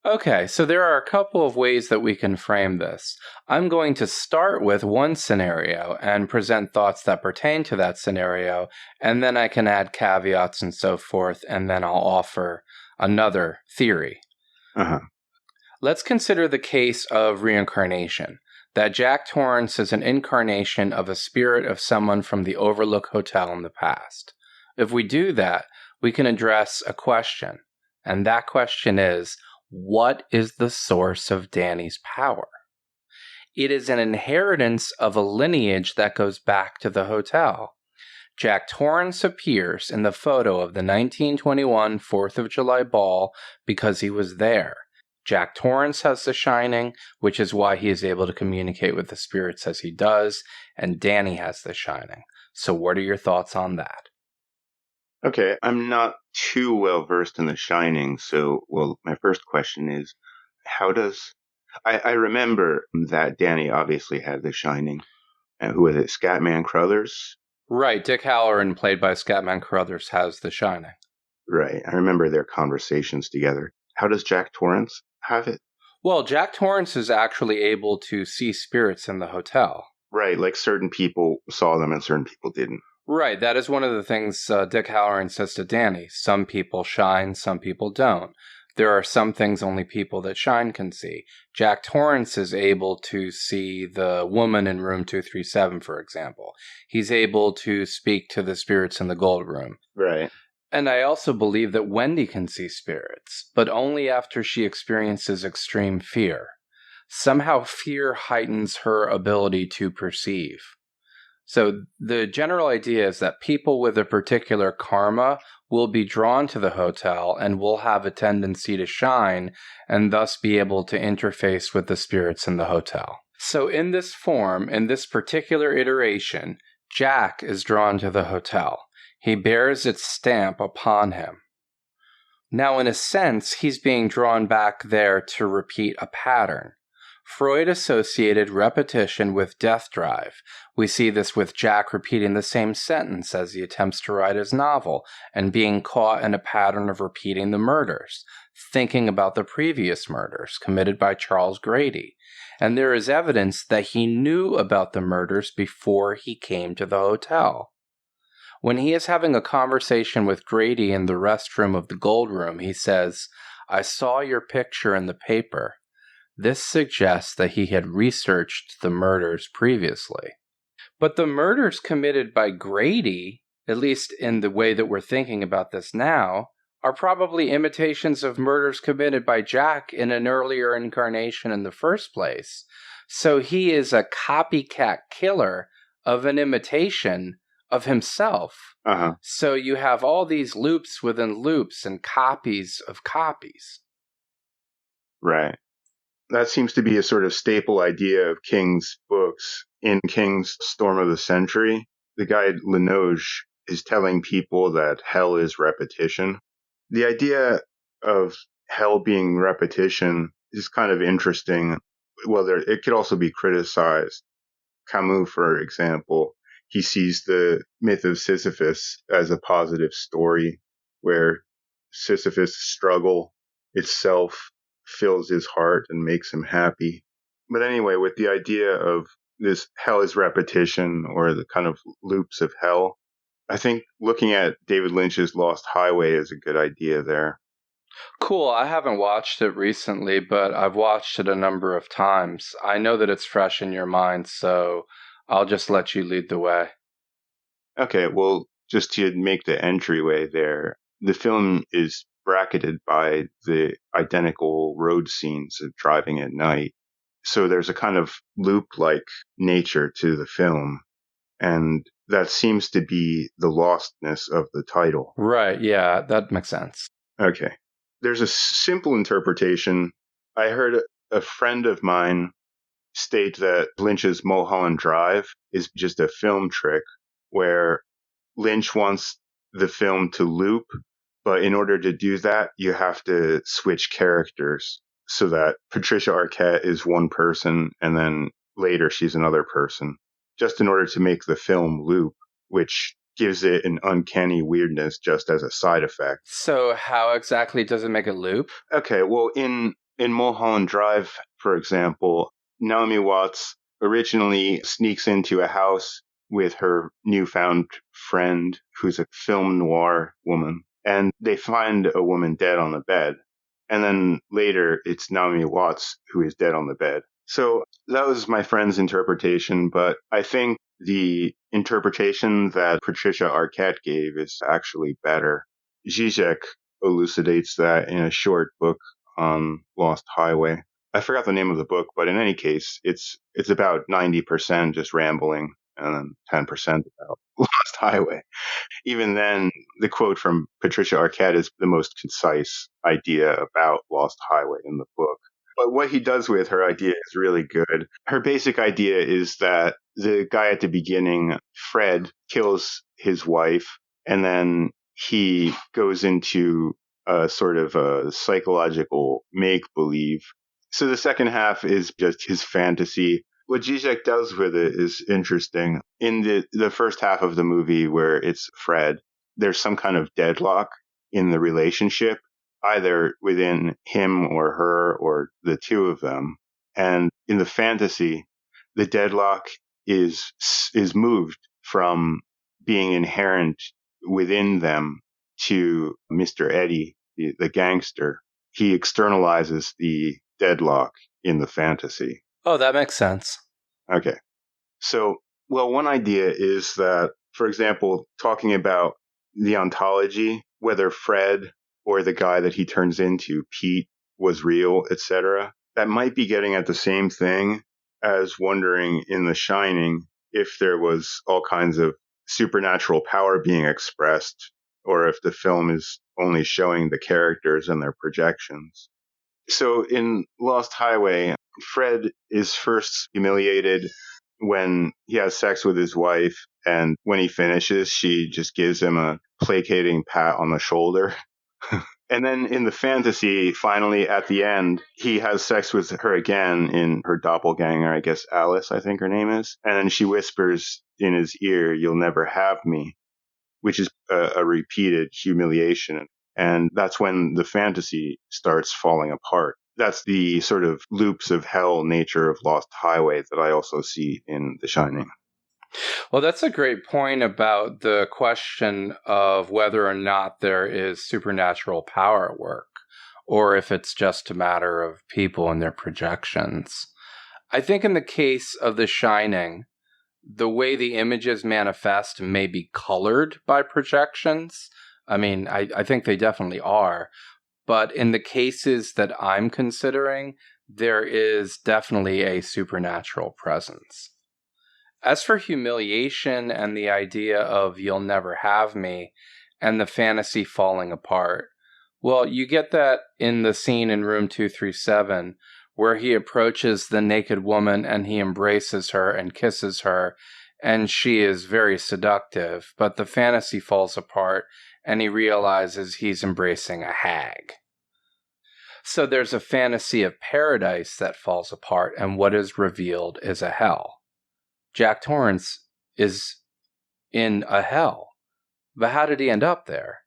Okay, so there are a couple of ways that we can frame this. I'm going to start with one scenario and present thoughts that pertain to that scenario, and then I can add caveats and so forth, and then I'll offer another theory. Uh-huh. Let's consider the case of reincarnation, that Jack Torrance is an incarnation of a spirit of someone from the Overlook Hotel in the past. If we do that, we can address a question, and that question is, what is the source of Danny's power? It is an inheritance of a lineage that goes back to the hotel. Jack Torrance appears in the photo of the 1921 4th of July ball because he was there. Jack Torrance has the shining, which is why he is able to communicate with the spirits as he does, and Danny has the shining. So what are your thoughts on that? Okay, I'm not too well versed in The Shining, so, my first question is, how does... I remember that Danny obviously had The Shining. Who was it, Scatman Crothers? Right, Dick Halloran, played by Scatman Crothers, has the shining. Right, I remember their conversations together. How does Jack Torrance have it? Well, Jack Torrance is actually able to see spirits in the hotel. Right, like certain people saw them and certain people didn't. Right, that is one of the things Dick Halloran says to Danny. Some people shine, some people don't. There are some things only people that shine can see. Jack Torrance is able to see the woman in room 237, for example. He's able to speak to the spirits in the gold room. Right. And I also believe that Wendy can see spirits, but only after she experiences extreme fear. Somehow fear heightens her ability to perceive. So the general idea is that people with a particular karma will be drawn to the hotel and will have a tendency to shine and thus be able to interface with the spirits in the hotel. So in this form, in this particular iteration, Jack is drawn to the hotel. He bears its stamp upon him. Now, in a sense, he's being drawn back there to repeat a pattern. Freud associated repetition with death drive. We see this with Jack repeating the same sentence as he attempts to write his novel and being caught in a pattern of repeating the murders, thinking about the previous murders committed by Charles Grady. And there is evidence that he knew about the murders before he came to the hotel. When he is having a conversation with Grady in the restroom of the Gold Room, he says, "I saw your picture in the paper." This suggests that he had researched the murders previously. But the murders committed by Grady, at least in the way that we're thinking about this now, are probably imitations of murders committed by Jack in an earlier incarnation in the first place. So he is a copycat killer of an imitation of himself. Uh-huh. So you have all these loops within loops and copies of copies. Right. That seems to be a sort of staple idea of King's books. In King's Storm of the Century, the guy Linoge is telling people that hell is repetition. The idea of hell being repetition is kind of interesting. Well, it could also be criticized. Camus, for example, he sees the myth of Sisyphus as a positive story where Sisyphus' struggle itself fills his heart and makes him happy. But anyway, with the idea of this hell is repetition or the kind of loops of hell, I think looking at David Lynch's Lost Highway is a good idea there. Cool. I haven't watched it recently, but I've watched it a number of times. I know that it's fresh in your mind, so I'll just let you lead the way. Okay, well, just to make the entryway there, the film is bracketed by the identical road scenes of driving at night. So there's a kind of loop-like nature to the film. And that seems to be the lostness of the title. Right, yeah, that makes sense. Okay. There's a simple interpretation. I heard a friend of mine state that Lynch's Mulholland Drive is just a film trick where Lynch wants the film to loop, but in order to do that, you have to switch characters so that Patricia Arquette is one person and then later she's another person, just in order to make the film loop, which gives it an uncanny weirdness just as a side effect. So how exactly does it make it loop? Okay, well, in In Mulholland Drive, for example, Naomi Watts originally sneaks into a house with her newfound friend, who's a film noir woman, and they find a woman dead on the bed. And then later, it's Naomi Watts who is dead on the bed. So that was my friend's interpretation, but I think the interpretation that Patricia Arquette gave is actually better. Zizek elucidates that in a short book on Lost Highway. I forgot the name of the book, but in any case, it's about 90% just rambling and then 10% about Lost Highway. Even then, the quote from Patricia Arquette is the most concise idea about Lost Highway in the book. But what he does with her idea is really good. Her basic idea is that the guy at the beginning, Fred, kills his wife, and then he goes into a sort of a psychological make-believe. So the second half is just his fantasy. What Zizek does with it is interesting. In the first half of the movie where it's Fred, there's some kind of deadlock in the relationship, either within him or her or the two of them. And in the fantasy, the deadlock is moved from being inherent within them to Mr. Eddie, the gangster. He externalizes the deadlock in the fantasy. Oh, that makes sense. Okay. So, well, one idea is that, for example, talking about the ontology, whether Fred or the guy that he turns into, Pete, was real, etc., that might be getting at the same thing as wondering in The Shining if there was all kinds of supernatural power being expressed, or if the film is only showing the characters and their projections. So in Lost Highway, Fred is first humiliated when he has sex with his wife, and when he finishes, she just gives him a placating pat on the shoulder. And then in the fantasy, finally at the end, he has sex with her again in her doppelganger, I guess Alice, I think her name is. And then she whispers in his ear, "You'll never have me," which is a repeated humiliation. And that's when the fantasy starts falling apart. That's the sort of loops of hell nature of Lost Highway that I also see in The Shining. Well, that's a great point about the question of whether or not there is supernatural power at work, or if it's just a matter of people and their projections. I think in the case of The Shining, the way the images manifest may be colored by projections. I mean, I think they definitely are. But in the cases that I'm considering, there is definitely a supernatural presence. As for humiliation and the idea of "you'll never have me" and the fantasy falling apart, well, you get that in the scene in room 237 where he approaches the naked woman and he embraces her and kisses her, and she is very seductive, but the fantasy falls apart and he realizes he's embracing a hag. So there's a fantasy of paradise that falls apart, and what is revealed is a hell. Jack Torrance is in a hell, but how did he end up there?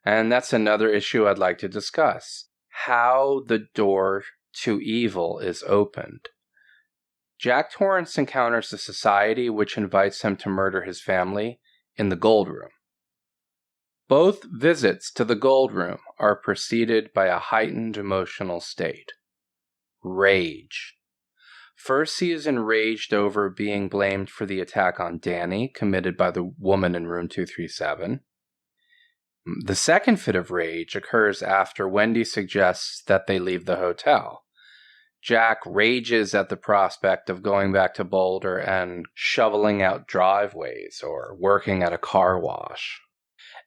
And that's another issue I'd like to discuss. How the door to evil is opened. Jack Torrance encounters a society which invites him to murder his family in the Gold Room. Both visits to the Gold Room are preceded by a heightened emotional state. Rage. First, he is enraged over being blamed for the attack on Danny committed by the woman in room 237. The second fit of rage occurs after Wendy suggests that they leave the hotel. Jack rages at the prospect of going back to Boulder and shoveling out driveways or working at a car wash.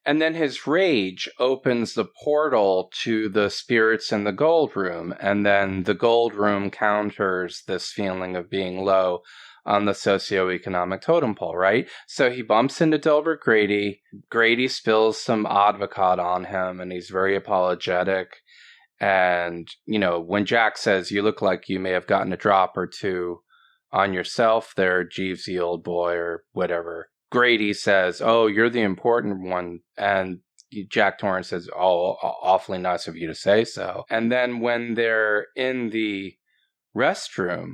And then his rage opens the portal to the spirits in the Gold Room, and then the Gold Room counters this feeling of being low on the socioeconomic totem pole, right? So he bumps into Delbert Grady. Grady spills some advocat on him, and he's very apologetic. And, you know, when Jack says, "You look like you may have gotten a drop or two on yourself there, Jeevesy old boy," or whatever, Grady says, "Oh, you're the important one." And, Jack Torrance says, "Oh, awfully nice of you to say so." And then when they're in the restroom,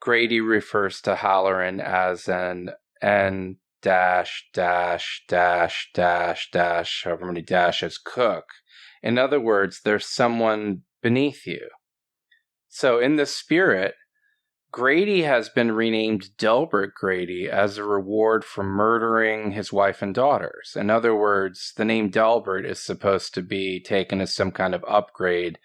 Grady refers to Halloran as an N dash dash dash dash dash, however many dashes, cook. In other words, there's someone beneath you. So in the spirit, Grady has been renamed Delbert Grady as a reward for murdering his wife and daughters. In other words, the name Delbert is supposed to be taken as some kind of upgrade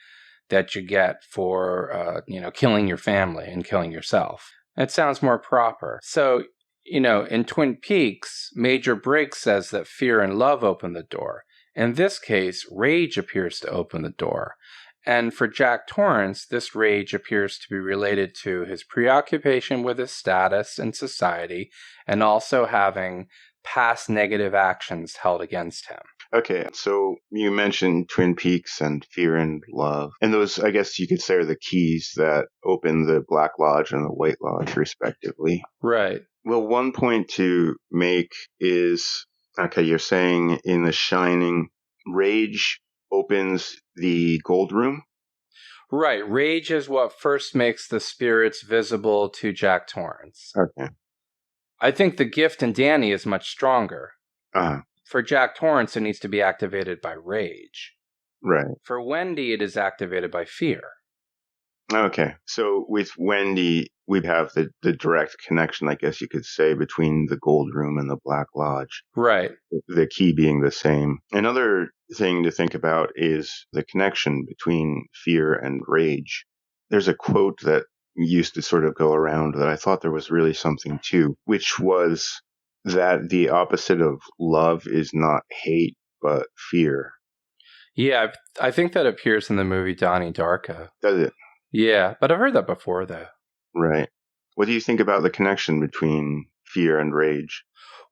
that you get for, killing your family and killing yourself. It sounds more proper. So, in Twin Peaks, Major Briggs says that fear and love open the door. In this case, rage appears to open the door. And for Jack Torrance, this rage appears to be related to his preoccupation with his status in society and also having past negative actions held against him. Okay, so you mentioned Twin Peaks and Fear and Love. And those, I guess you could say, are the keys that open the Black Lodge and the White Lodge, respectively. Right. Well, one point to make is, okay, you're saying in The Shining, rage opens the gold room? Right. Rage is what first makes the spirits visible to Jack Torrance. Okay. I think the gift in Danny is much stronger. Uh-huh. For Jack Torrance, it needs to be activated by rage. Right. For Wendy, it is activated by fear. Okay. So with Wendy, we have the direct connection, I guess you could say, between the Gold Room and the Black Lodge. Right. The key being the same. Another thing to think about is the connection between fear and rage. There's a quote that used to sort of go around that I thought there was really something to, which was that the opposite of love is not hate, but fear. Yeah, I think that appears in the movie Donnie Darko. Does it? Yeah, but I've heard that before, though. Right. What do you think about the connection between fear and rage?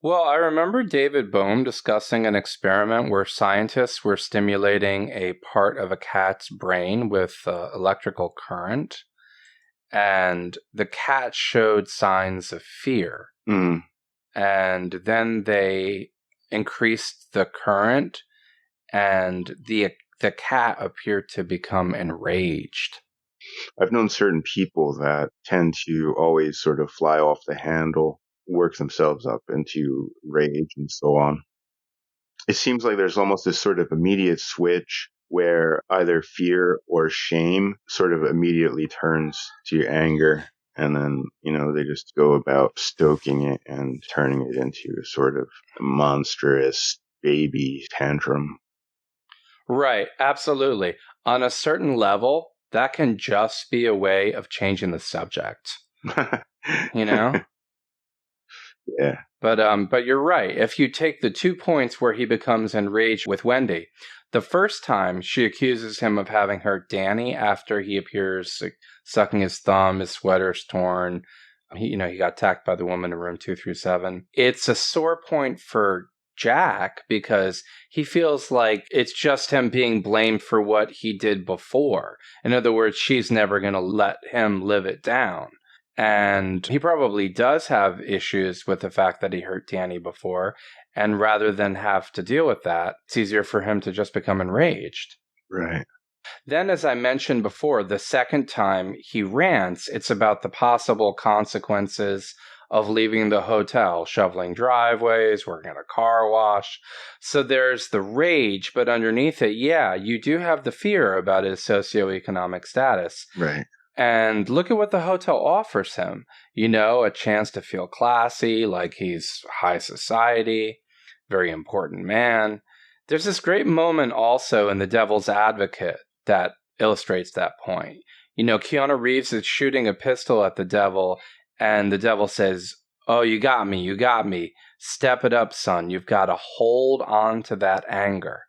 Well, I remember David Bohm discussing an experiment where scientists were stimulating a part of a cat's brain with electrical current, and the cat showed signs of fear. Mm. And then they increased the current, and the cat appeared to become enraged. I've known certain people that tend to always sort of fly off the handle, work themselves up into rage and so on. It seems like there's almost this sort of immediate switch where either fear or shame sort of immediately turns to anger. And then, they just go about stoking it and turning it into a sort of monstrous baby tantrum. Right, absolutely. On a certain level, that can just be a way of changing the subject. Yeah. But you're right. If you take the 2 points where he becomes enraged with Wendy, the first time she accuses him of having hurt Danny after he appears sucking his thumb, his sweater's torn. He got attacked by the woman in room 237. It's a sore point for Jack because he feels like it's just him being blamed for what he did before. In other words, she's never going to let him live it down. And he probably does have issues with the fact that he hurt Danny before. And rather than have to deal with that, it's easier for him to just become enraged. Right. Then, as I mentioned before, the second time he rants, it's about the possible consequences of leaving the hotel, shoveling driveways, working at a car wash. So there's the rage, but underneath it, you do have the fear about his socioeconomic status. Right. And look at what the hotel offers him. A chance to feel classy, like he's high society, very important man. There's this great moment also in The Devil's Advocate that illustrates that point. Keanu Reeves is shooting a pistol at the devil, and the devil says, "Oh, you got me. Step it up, son. You've got to hold on to that anger.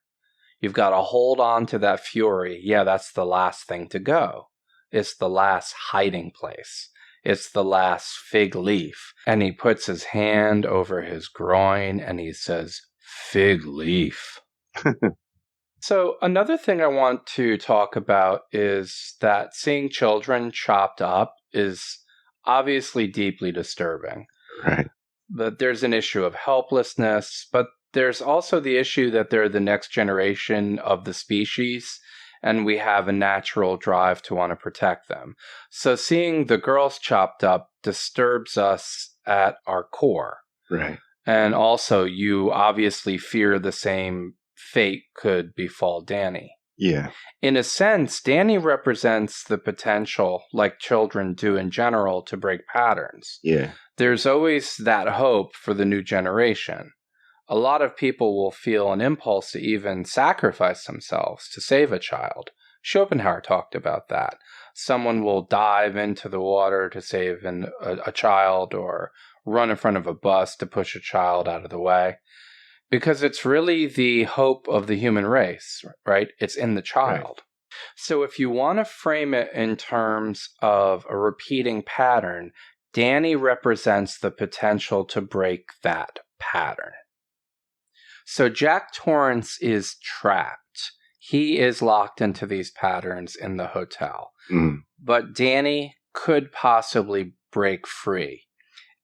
You've got to hold on to that fury. Yeah, that's the last thing to go. It's the last hiding place. It's the last fig leaf." And he puts his hand over his groin and he says, "Fig leaf." So another thing I want to talk about is that seeing children chopped up is obviously deeply disturbing. Right. But there's an issue of helplessness, but There's also the issue that they're the next generation of the species, and we have a natural drive to want to protect them. So seeing the girls chopped up disturbs us at our core. Right. And also, you obviously fear the same fate could befall Danny. Yeah. In a sense, Danny represents the potential, like children do in general, to break patterns. Yeah. There's always that hope for the new generation. A lot of people will feel an impulse to even sacrifice themselves to save a child. Schopenhauer talked about that. Someone will dive into the water to save a child, or run in front of a bus to push a child out of the way. Because it's really the hope of the human race, right? It's in the child. Right. So if you want to frame it in terms of a repeating pattern, Danny represents the potential to break that pattern. So Jack Torrance is trapped. He is locked into these patterns in the hotel. Mm. But Danny could possibly break free.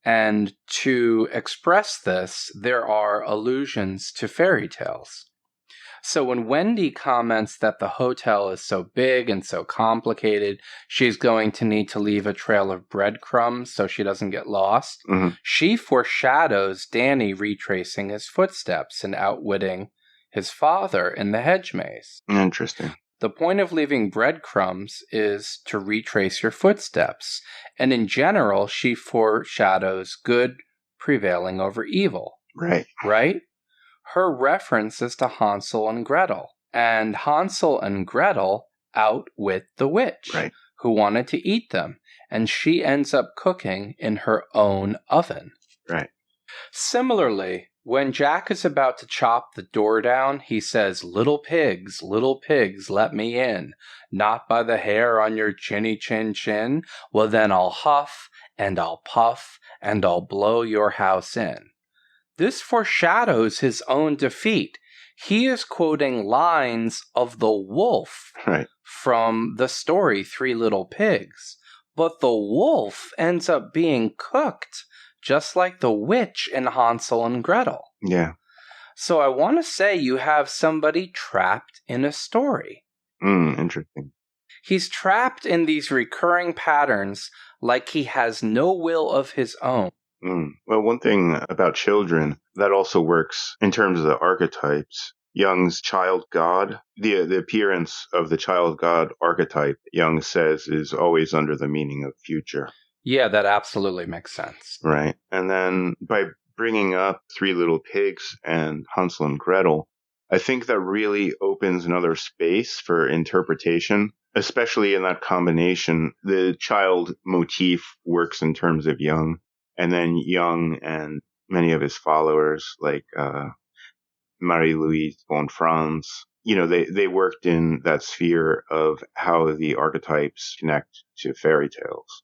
And to express this, there are allusions to fairy tales. So when Wendy comments that the hotel is so big and so complicated, she's going to need to leave a trail of breadcrumbs so she doesn't get lost. Mm-hmm. She foreshadows Danny retracing his footsteps and outwitting his father in the hedge maze. Interesting. The point of leaving breadcrumbs is to retrace your footsteps. And in general, she foreshadows good prevailing over evil. Right. Right? Her reference is to Hansel and Gretel. And Hansel and Gretel outwit the witch, right, who wanted to eat them. And she ends up cooking in her own oven. Right. Similarly, when Jack is about to chop the door down, he says, little pigs, let me in. Not by the hair on your chinny chin chin. Well, then I'll huff, and I'll puff, and I'll blow your house in. This foreshadows his own defeat. He is quoting lines of the wolf right, from the story Three Little Pigs. But the wolf ends up being cooked, just like the witch in Hansel and Gretel. Yeah. So I want to say you have somebody trapped in a story. Interesting. He's trapped in these recurring patterns like he has no will of his own. Well, one thing about children that also works in terms of the archetypes, Jung's child god, the appearance of the child god archetype, Jung says, is always under the meaning of future. Yeah, that absolutely makes sense. Right. And then by bringing up Three Little Pigs and Hansel and Gretel, I think that really opens another space for interpretation, especially in that combination. The child motif works in terms of Jung. And then Jung and many of his followers, like Marie-Louise von Franz, they worked in that sphere of how the archetypes connect to fairy tales.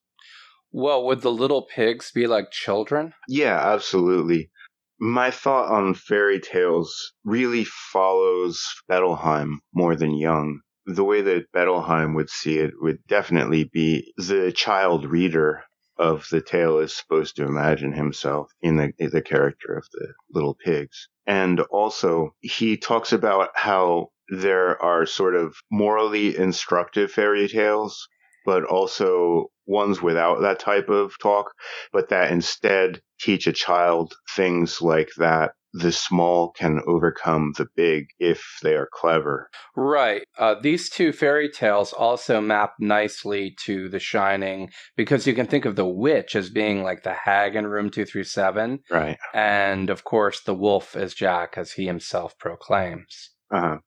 Well, would the little pigs be like children? Yeah, absolutely. My thought on fairy tales really follows Bettelheim more than Jung. The way that Bettelheim would see it would definitely be the child reader of the tale is supposed to imagine himself in the character of the little pigs. And also, he talks about how there are sort of morally instructive fairy tales, but also ones without that type of talk, but that instead teach a child things like that the small can overcome the big if they are clever. Right. These two fairy tales also map nicely to The Shining, because you can think of the witch as being like the hag in room 237. Right. And of course, the wolf as Jack, as he himself proclaims. Uh-huh.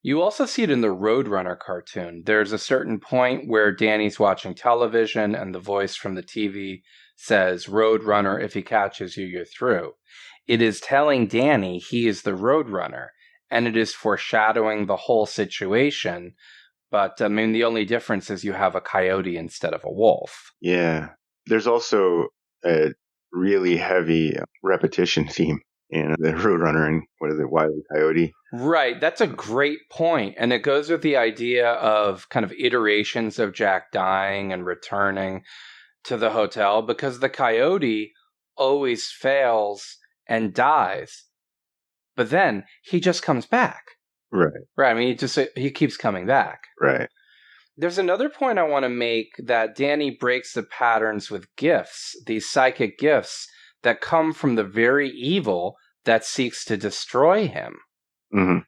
You also see it in the Roadrunner cartoon. There's a certain point where Danny's watching television and the voice from the TV says, Roadrunner, if he catches you, you're through. It is telling Danny he is the Roadrunner, and it is foreshadowing the whole situation. But, the only difference is you have a coyote instead of a wolf. Yeah. There's also a really heavy repetition theme in the Roadrunner and Wile E. Coyote. Right. That's a great point. And it goes with the idea of kind of iterations of Jack dying and returning to the hotel, because the coyote always fails and dies. but then he just comes back. Right. Right. I mean, he keeps coming back. Right. There's another point I want to make, that Danny breaks the patterns with gifts, these psychic gifts that come from the very evil that seeks to destroy him. Mm-hmm.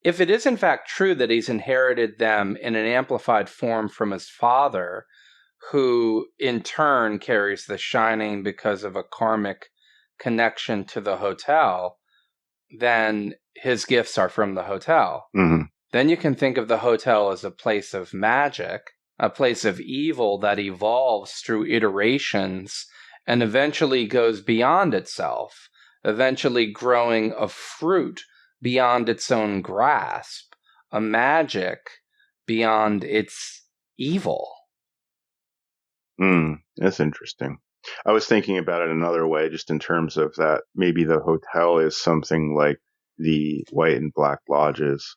If it is in fact true that he's inherited them in an amplified form from his father, who in turn carries the shining because of a karmic connection to the hotel, then his gifts are from the hotel. Mm-hmm. Then you can think of the hotel as a place of magic, a place of evil that evolves through iterations and eventually goes beyond itself, eventually growing a fruit beyond its own grasp, a magic beyond its evil. That's interesting. I was thinking about it another way, just in terms of that maybe the hotel is something like the white and black lodges.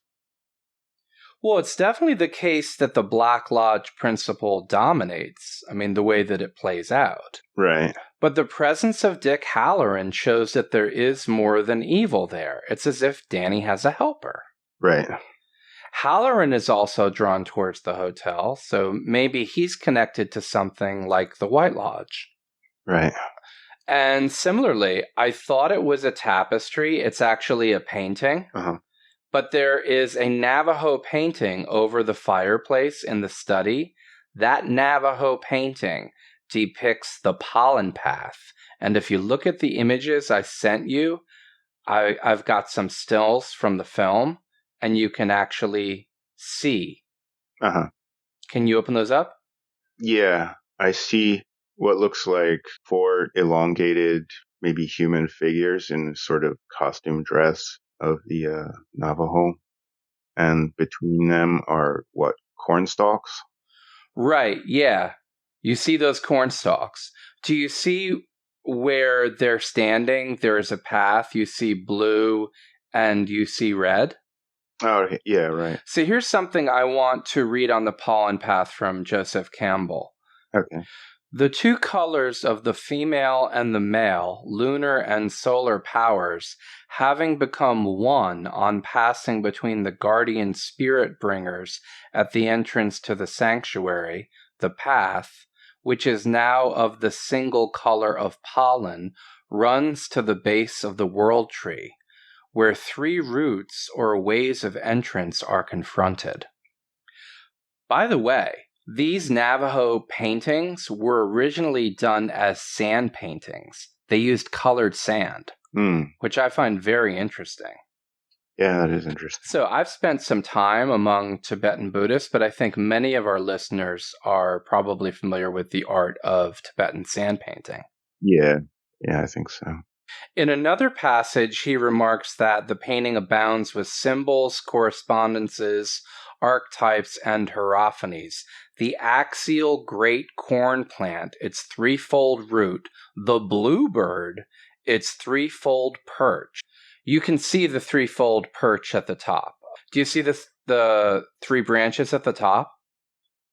Well, it's definitely the case that the Black Lodge principle dominates. I mean, the way that it plays out. Right. But the presence of Dick Halloran shows that there is more than evil there. It's as if Danny has a helper. Right. Halloran is also drawn towards the hotel, so maybe he's connected to something like the White Lodge. Right. And similarly, I thought it was a tapestry. It's actually a painting. Uh-huh. But there is a Navajo painting over the fireplace in the study. That Navajo painting depicts the pollen path. And if you look at the images I sent you, I've got some stills from the film, and you can actually see. Uh-huh. Can you open those up? Yeah, I see what looks like 4 elongated, maybe human figures in sort of costume dress of the Navajo. And between them are, what, corn stalks? Right, yeah. You see those corn stalks. Do you see where they're standing? There is a path. You see blue and you see red. Oh, yeah, right. So here's something I want to read on the pollen path from Joseph Campbell. Okay. The two colors of the female and the male, lunar and solar powers, having become one on passing between the guardian spirit bringers at the entrance to the sanctuary, the path, which is now of the single color of pollen, runs to the base of the world tree, where 3 roots or ways of entrance are confronted. By the way, these Navajo paintings were originally done as sand paintings. They used colored sand, which I find very interesting. Yeah, that is interesting. So I've spent some time among Tibetan Buddhists, but I think many of our listeners are probably familiar with the art of Tibetan sand painting. Yeah, I think so. In another passage, he remarks that the painting abounds with symbols, correspondences, archetypes, and hierophanies. The axial great corn plant, its threefold root, the bluebird, its threefold perch. You can see the threefold perch at the top. Do you see the 3 branches at the top?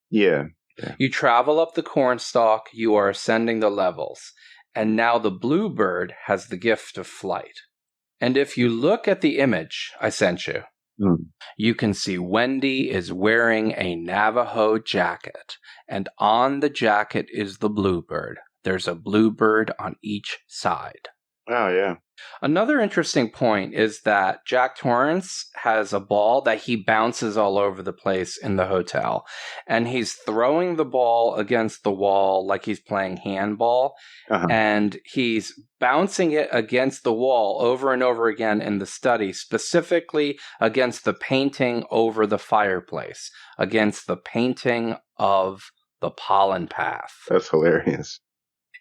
Yeah. You travel up the cornstalk, you are ascending the levels. And now the bluebird has the gift of flight. And if you look at the image I sent you, you can see Wendy is wearing a Navajo jacket. And on the jacket is the bluebird. There's a bluebird on each side. Oh, yeah. Another interesting point is that Jack Torrance has a ball that he bounces all over the place in the hotel. And he's throwing the ball against the wall like he's playing handball. Uh-huh. And he's bouncing it against the wall over and over again in the study, specifically against the painting over the fireplace, against the painting of the pollen path. That's hilarious.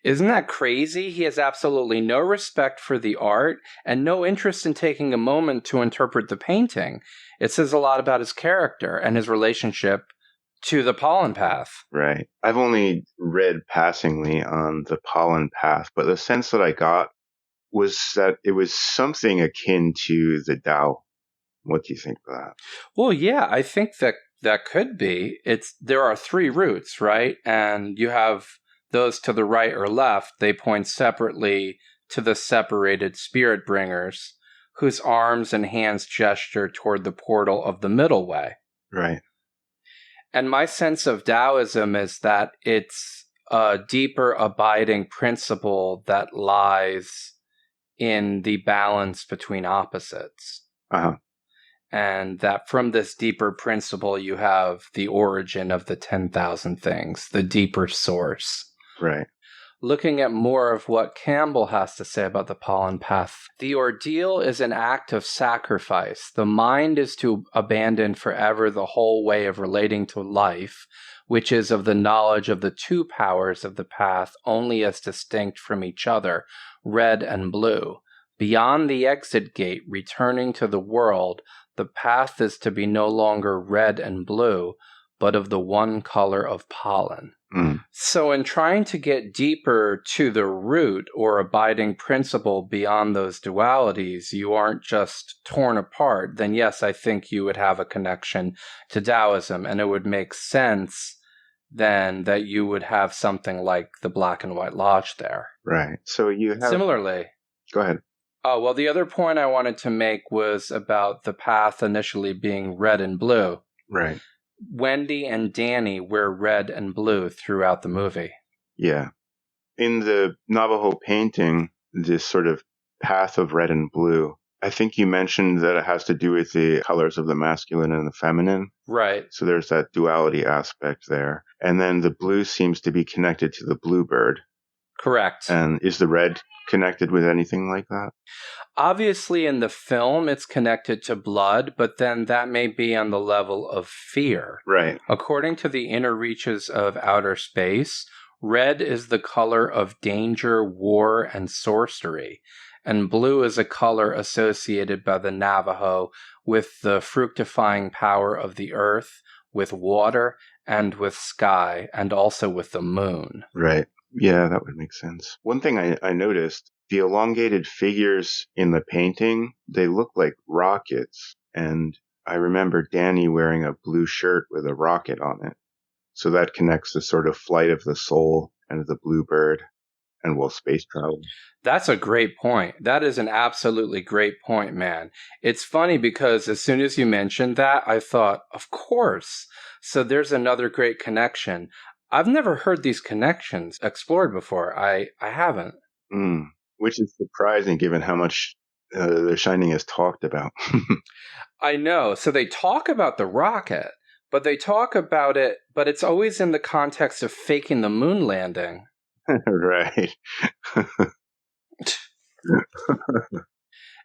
Isn't that crazy? He has absolutely no respect for the art and no interest in taking a moment to interpret the painting. It says a lot about his character and his relationship to the pollen path. Right. I've only read passingly on the pollen path, but the sense that I got was that it was something akin to the Tao. What do you think of that? Well, yeah, I think that could be. There are 3 roots, right? And you have those to the right or left. They point separately to the separated spirit bringers whose arms and hands gesture toward the portal of the middle way. Right. And my sense of Taoism is that it's a deeper abiding principle that lies in the balance between opposites. Uh-huh. And that from this deeper principle, you have the origin of the 10,000 things, the deeper source. Right. Looking at more of what Campbell has to say about the pollen path, the ordeal is an act of sacrifice. The mind is to abandon forever the whole way of relating to life, which is of the knowledge of the two powers of the path only as distinct from each other, red and blue. Beyond the exit gate, returning to the world, the path is to be no longer red and blue, but of the one color of pollen. Mm. So in trying to get deeper to the root or abiding principle beyond those dualities, you aren't just torn apart, then yes, I think you would have a connection to Taoism, and it would make sense then that you would have something like the Black and White Lodge there. Right. So you have... Similarly... Go ahead. Oh, well, the other point I wanted to make was about the path initially being red and blue. Right. Wendy and Danny wear red and blue throughout the movie. Yeah. In the Navajo painting, this sort of path of red and blue, I think you mentioned that it has to do with the colors of the masculine and the feminine. Right. So there's that duality aspect there. And then the blue seems to be connected to the bluebird. Correct. And is the red connected with anything like that? Obviously, in the film, it's connected to blood, but then that may be on the level of fear. Right. According to the inner reaches of outer space, red is the color of danger, war, and sorcery, and blue is a color associated by the Navajo with the fructifying power of the earth, with water, and with sky, and also with the moon. Right. Yeah, that would make sense. One thing I noticed, the elongated figures in the painting, they look like rockets. And I remember Danny wearing a blue shirt with a rocket on it. So that connects the sort of flight of the soul and the bluebird and, well, space travel. That's a great point. That is an absolutely great point, man. It's funny because as soon as you mentioned that, I thought, of course. So there's another great connection. I've never heard these connections explored before. I haven't. Which is surprising given how much The Shining is talked about. I know. So they talk about the rocket, but they talk about it, but it's always in the context of faking the moon landing. Right.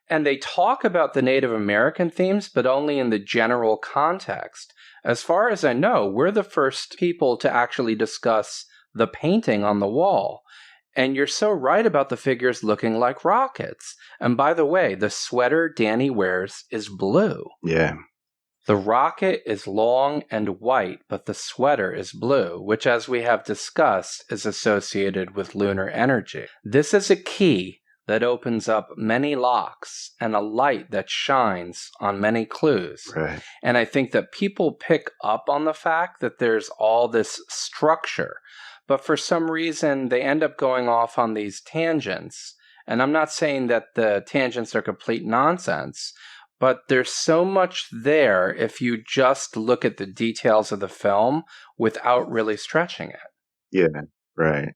And they talk about the Native American themes, but only in the general context. As far as I know, we're the first people to actually discuss the painting on the wall. And you're so right about the figures looking like rockets. And by the way, the sweater Danny wears is blue. Yeah. The rocket is long and white, but the sweater is blue, which, as we have discussed, is associated with lunar energy. This is a key that opens up many locks and a light that shines on many clues. Right. And I think that people pick up on the fact that there's all this structure, but for some reason they end up going off on these tangents. And I'm not saying that the tangents are complete nonsense, but there's so much there if you just look at the details of the film without really stretching it. Yeah, right.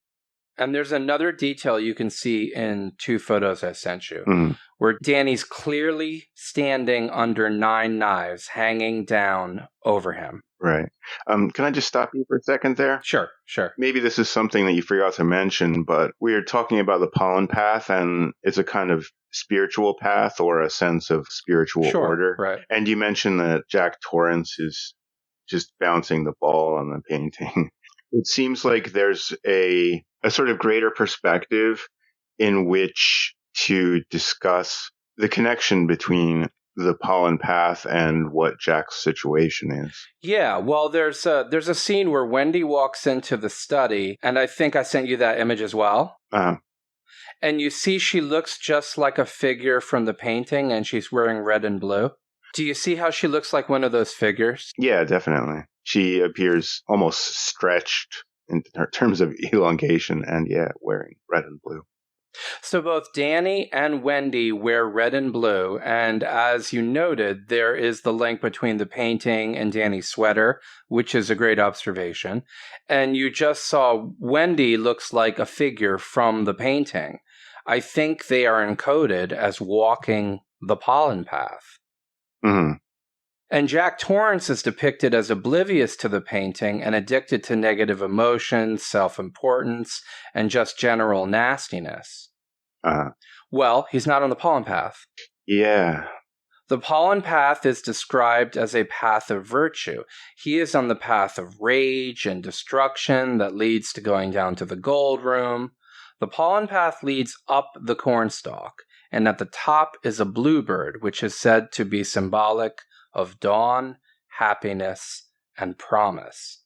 And there's another detail you can see in two photos I sent you, where Danny's clearly standing under 9 knives hanging down over him. Right. Can I just stop you for a second there? Sure. Maybe this is something that you forgot to mention, but we are talking about the pollen path, and it's a kind of spiritual path or a sense of spiritual order. Right. And you mentioned that Jack Torrance is just bouncing the ball on the painting. It seems like there's a sort of greater perspective in which to discuss the connection between the pollen path and what Jack's situation is. Yeah, well, there's a scene where Wendy walks into the study, and I think I sent you that image as well. And you see she looks just like a figure from the painting, and she's wearing red and blue. Do you see how she looks like one of those figures? Yeah, definitely. She appears almost stretched in terms of elongation and, yeah, wearing red and blue. So both Danny and Wendy wear red and blue, and as you noted, there is the link between the painting and Danny's sweater, which is a great observation. And you just saw Wendy looks like a figure from the painting. I think they are encoded as walking the pollen path. Mm-hmm. And Jack Torrance is depicted as oblivious to the painting and addicted to negative emotions, self-importance, and just general nastiness. Well, he's not on the pollen path. Yeah. The pollen path is described as a path of virtue. He is on the path of rage and destruction that leads to going down to the gold room. The pollen path leads up the cornstalk, and at the top is a bluebird, which is said to be symbolic of dawn, happiness, and promise.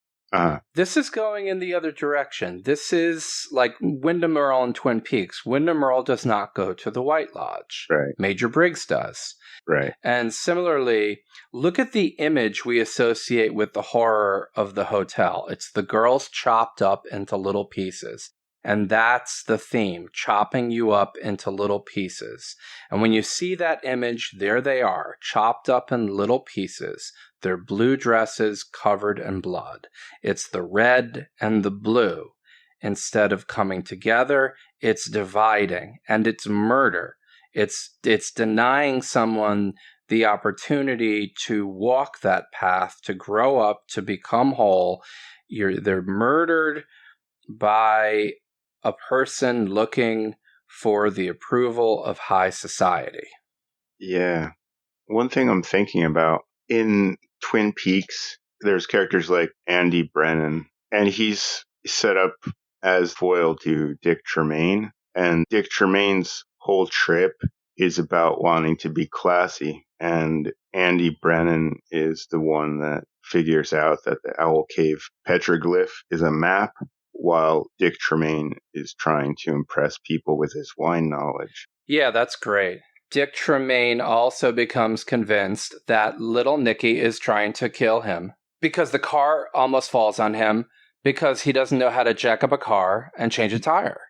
This is going in the other direction. This is like Wyndham Earle in Twin Peaks. Wyndham Earle does not go to the White Lodge. Right. Major Briggs does. Right. And similarly, look at the image we associate with the horror of the hotel. It's the girls chopped up into little pieces. And that's the theme, chopping you up into little pieces. And when you see that image, there they are, chopped up in little pieces. Their blue dresses covered in blood. It's the red and the blue. Instead of coming together, it's dividing, and it's murder. It's denying someone the opportunity to walk that path, to grow up, to become whole. They're murdered by a person looking for the approval of high society. Yeah. One thing I'm thinking about, in Twin Peaks, there's characters like Andy Brennan, and he's set up as foil to Dick Tremaine. And Dick Tremaine's whole trip is about wanting to be classy. And Andy Brennan is the one that figures out that the Owl Cave petroglyph is a map, while Dick Tremaine is trying to impress people with his wine knowledge. Yeah, that's great. Dick Tremaine also becomes convinced that little Nicky is trying to kill him because the car almost falls on him because he doesn't know how to jack up a car and change a tire.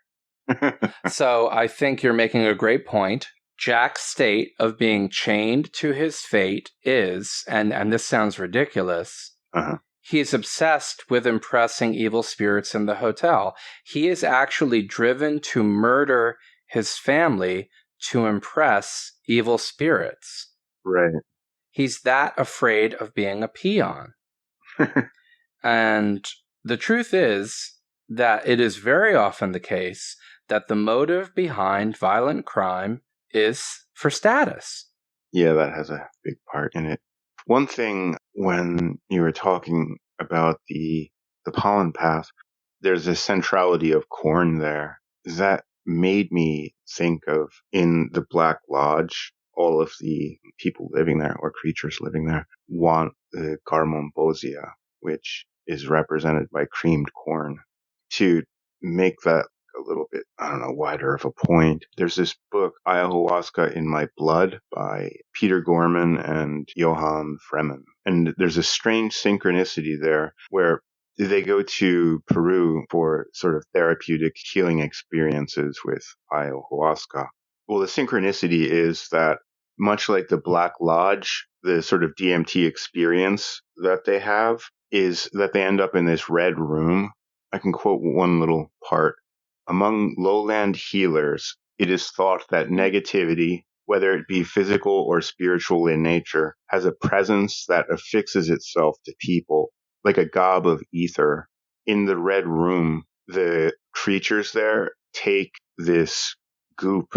So I think you're making a great point. Jack's state of being chained to his fate is, and this sounds ridiculous, he is obsessed with impressing evil spirits in the hotel. He is actually driven to murder his family to impress evil spirits. Right. He's that afraid of being a peon. And the truth is that it is very often the case that the motive behind violent crime is for status. Yeah, that has a big part in it. One thing, when you were talking about the pollen path, there's a centrality of corn there. That made me think of, in the Black Lodge, all of the people living there, or creatures living there, want the garmonbosia, which is represented by creamed corn. To make that a little bit, wider of a point, there's this book, Ayahuasca in My Blood, by Peter Gorman and Johann Fremen. And there's a strange synchronicity there where they go to Peru for sort of therapeutic healing experiences with ayahuasca. Well, the synchronicity is that, much like the Black Lodge, the sort of DMT experience that they have is that they end up in this red room. I can quote one little part. Among lowland healers, it is thought that negativity, whether it be physical or spiritual in nature, has a presence that affixes itself to people like a gob of ether. In the red room, the creatures there take this goop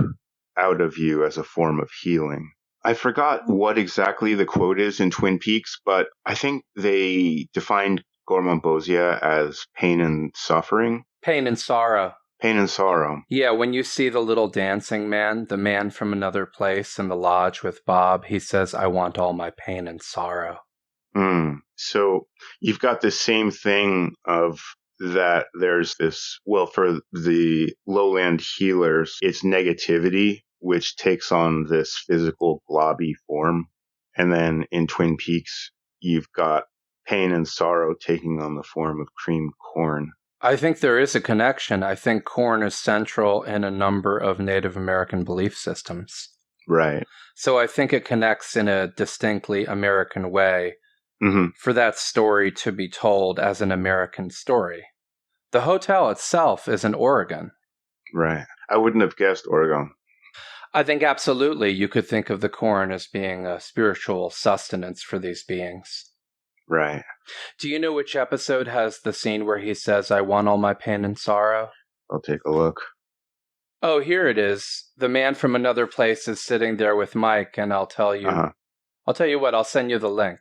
out of you as a form of healing. I forgot what exactly the quote is in Twin Peaks, but I think they defined garmonbosia as pain and suffering. Pain and sorrow. Pain and sorrow. Yeah, when you see the little dancing man, the man from another place in the lodge with Bob, he says, I want all my pain and sorrow. So you've got the same thing of that there's this, well, for the lowland healers, it's negativity, which takes on this physical globby form. And then in Twin Peaks, you've got pain and sorrow taking on the form of creamed corn. I think there is a connection. I think corn is central in a number of Native American belief systems. Right. So I think it connects in a distinctly American way for that story to be told as an American story. The hotel itself is in Oregon. Right. I wouldn't have guessed Oregon. I think absolutely you could think of the corn as being a spiritual sustenance for these beings. Right. Do you know which episode has the scene where he says, I want all my pain and sorrow? I'll take a look. Oh, here it is. The man from another place is sitting there with Mike, and I'll tell you. I'll tell you what, I'll send you the link.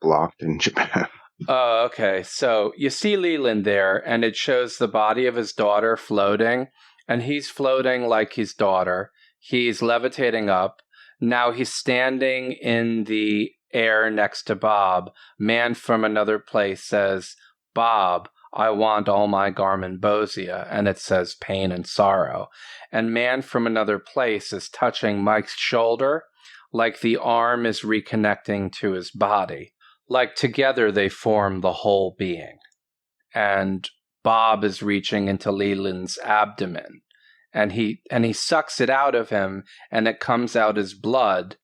Blocked in Japan. Oh, okay. So you see Leland there, and it shows the body of his daughter floating, and he's floating like his daughter. He's levitating up. Now he's standing in the air next to Bob. Man from another place says, Bob, I want all my garmonbosia, and it says pain and sorrow. And man from another place is touching Mike's shoulder, like the arm is reconnecting to his body. Like together they form the whole being. And Bob is reaching into Leland's abdomen. And he sucks it out of him, and it comes out as blood.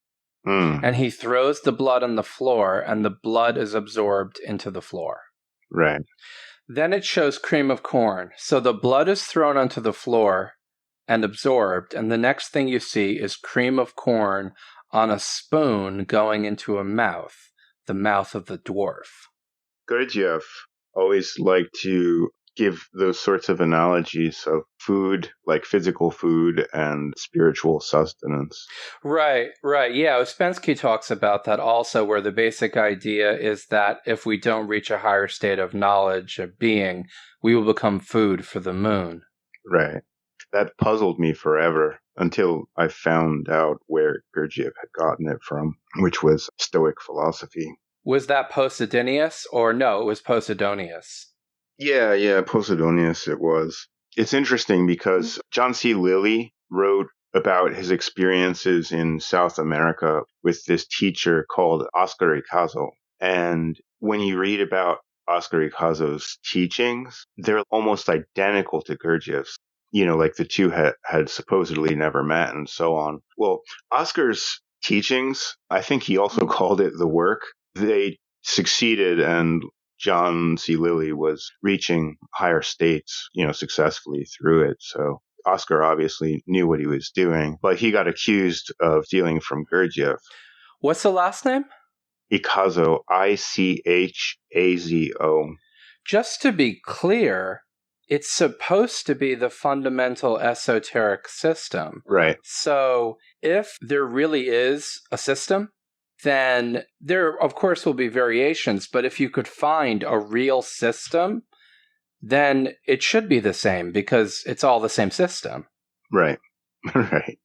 And he throws the blood on the floor, and the blood is absorbed into the floor. Right. Then it shows cream of corn. So the blood is thrown onto the floor and absorbed, and the next thing you see is cream of corn on a spoon going into a mouth, the mouth of the dwarf. Gurdjieff always liked to give those sorts of analogies of food, like physical food and spiritual sustenance. Right. Yeah, Ouspensky talks about that also, where the basic idea is that if we don't reach a higher state of knowledge, of being, we will become food for the moon. Right. That puzzled me forever until I found out where Gurdjieff had gotten it from, which was Stoic philosophy. Was that Posidonius? Or no, it was Posidonius. Yeah, Posidonius it was. It's interesting because John C. Lilly wrote about his experiences in South America with this teacher called Oscar Ichazo. And when you read about Oscar Ichazo's teachings, they're almost identical to Gurdjieff's. You know, like the two had supposedly never met and so on. Well, Oscar's teachings, I think he also called it the work. They succeeded, and John C. Lilly was reaching higher states, successfully through it. So Oscar obviously knew what he was doing, but he got accused of stealing from Gurdjieff. What's the last name? Ichazo, Ichazo. Just to be clear, it's supposed to be the fundamental esoteric system. Right. So if there really is a system, then there, of course, will be variations. But if you could find a real system, then it should be the same because it's all the same system. Right. Right.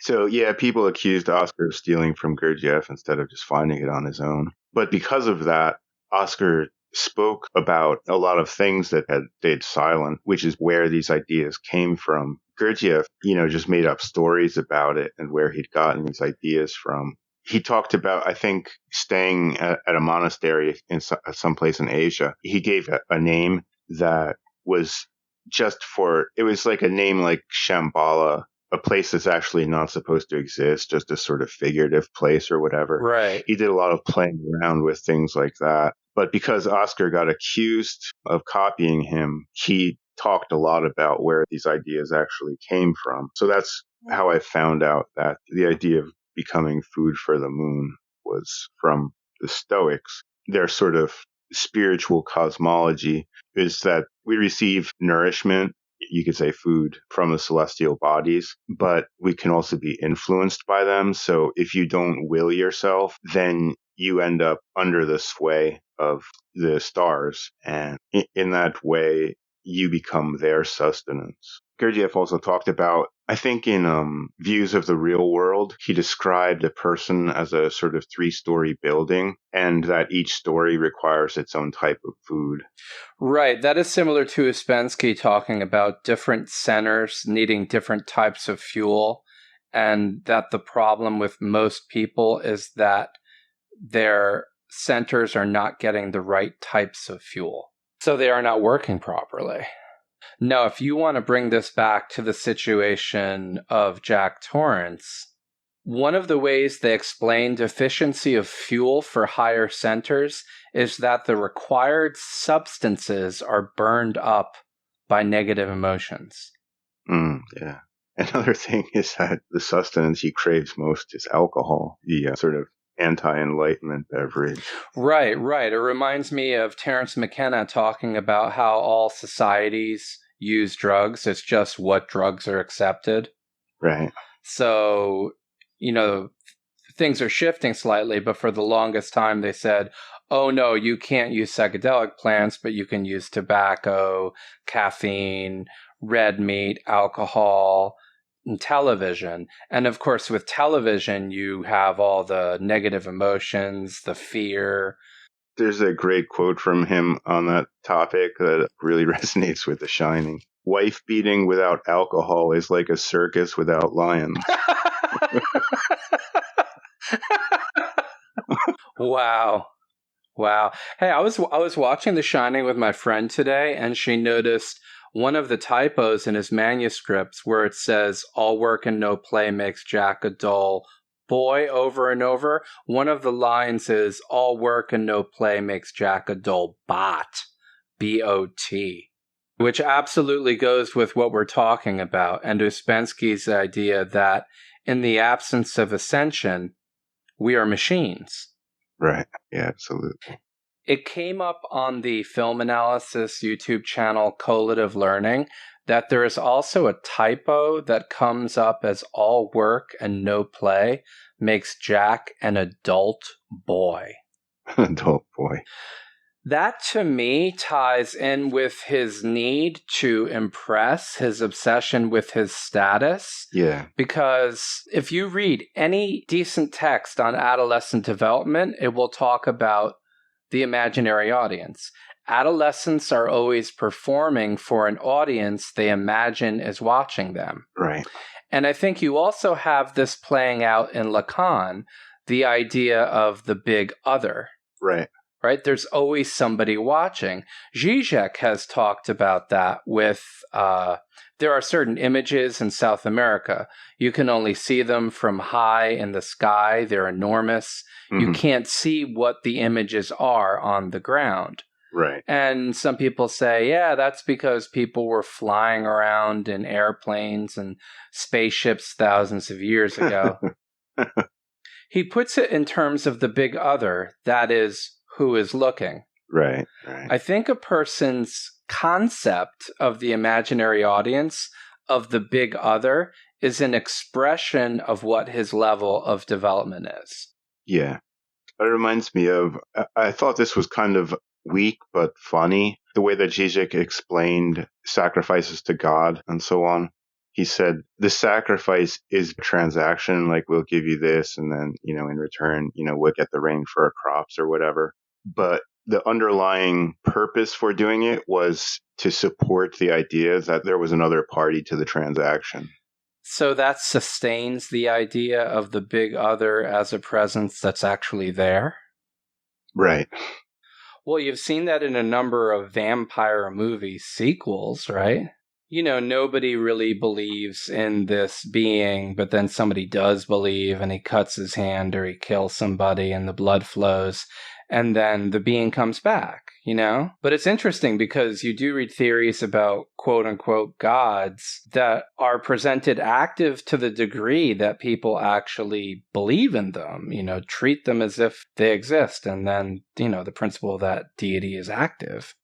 So, yeah, people accused Oscar of stealing from Gurdjieff instead of just finding it on his own. But because of that, Oscar spoke about a lot of things that had stayed silent, which is where these ideas came from. Gurdjieff, just made up stories about it and where he'd gotten these ideas from. He talked about, I think, staying at a monastery in someplace in Asia. He gave a name that was it was like a name like Shambhala, a place that's actually not supposed to exist, just a sort of figurative place or whatever. Right. He did a lot of playing around with things like that. But because Oscar got accused of copying him, he talked a lot about where these ideas actually came from. So that's how I found out that the idea of becoming food for the moon was from the Stoics. Their sort of spiritual cosmology is that we receive nourishment, you could say food, from the celestial bodies, but we can also be influenced by them. So if you don't will yourself, then you end up under the sway of the stars. And in that way, you become their sustenance. Gurdjieff also talked about, I think in Views of the Real World, he described a person as a sort of 3-story building, and that each story requires its own type of food. Right. That is similar to Ouspensky talking about different centers needing different types of fuel, and that the problem with most people is that their centers are not getting the right types of fuel. So they are not working properly. Now, if you want to bring this back to the situation of Jack Torrance, one of the ways they explain deficiency of fuel for higher centers is that the required substances are burned up by negative emotions. Yeah. Another thing is that the sustenance he craves most is alcohol, the sort of anti-enlightenment beverage. Right. It reminds me of Terence McKenna talking about how all societies use drugs. It's just what drugs are accepted. Right. So, things are shifting slightly, but for the longest time they said, oh no, you can't use psychedelic plants, but you can use tobacco, caffeine, red meat, alcohol, and television. And of course, with television, you have all the negative emotions, the fear. There's a great quote from him on that topic that really resonates with The Shining. Wife beating without alcohol is like a circus without lions. Wow. Hey, I was watching The Shining with my friend today, and she noticed one of the typos in his manuscripts where it says, all work and no play makes Jack a dull boy over and over. One of the lines is, all work and no play makes Jack a dull bot, B-O-T, which absolutely goes with what we're talking about, and Ouspensky's idea that in the absence of ascension, we are machines. Right. Yeah, absolutely. It came up on the film analysis YouTube channel Collative Learning that there is also a typo that comes up as all work and no play makes Jack an adult boy. Adult boy. That, to me, ties in with his need to impress, his obsession with his status. Yeah. Because if you read any decent text on adolescent development, it will talk about the imaginary audience. Adolescents are always performing for an audience they imagine is watching them. Right. And I think you also have this playing out in Lacan, the idea of the big other. Right. Right? There's always somebody watching. Zizek has talked about that with, there are certain images in South America. You can only see them from high in the sky. They're enormous. Mm-hmm. You can't see what the images are on the ground. Right. And some people say, yeah, that's because people were flying around in airplanes and spaceships thousands of years ago. He puts it in terms of the big other, that is, who is looking. Right. I think a person's concept of the imaginary audience, of the big other, is an expression of what his level of development is. Yeah. It reminds me of, I thought this was kind of weak but funny, the way that Zizek explained sacrifices to God and so on. He said, the sacrifice is a transaction, like we'll give you this, and then, in return, we'll get the rain for our crops or whatever. But the underlying purpose for doing it was to support the idea that there was another party to the transaction. So that sustains the idea of the big other as a presence that's actually there? Right. Well, you've seen that in a number of vampire movie sequels, right? Nobody really believes in this being, but then somebody does believe, and he cuts his hand or he kills somebody and the blood flows, and then the being comes back, But it's interesting because you do read theories about quote-unquote gods that are presented active to the degree that people actually believe in them, treat them as if they exist, and then, the principle that deity is active.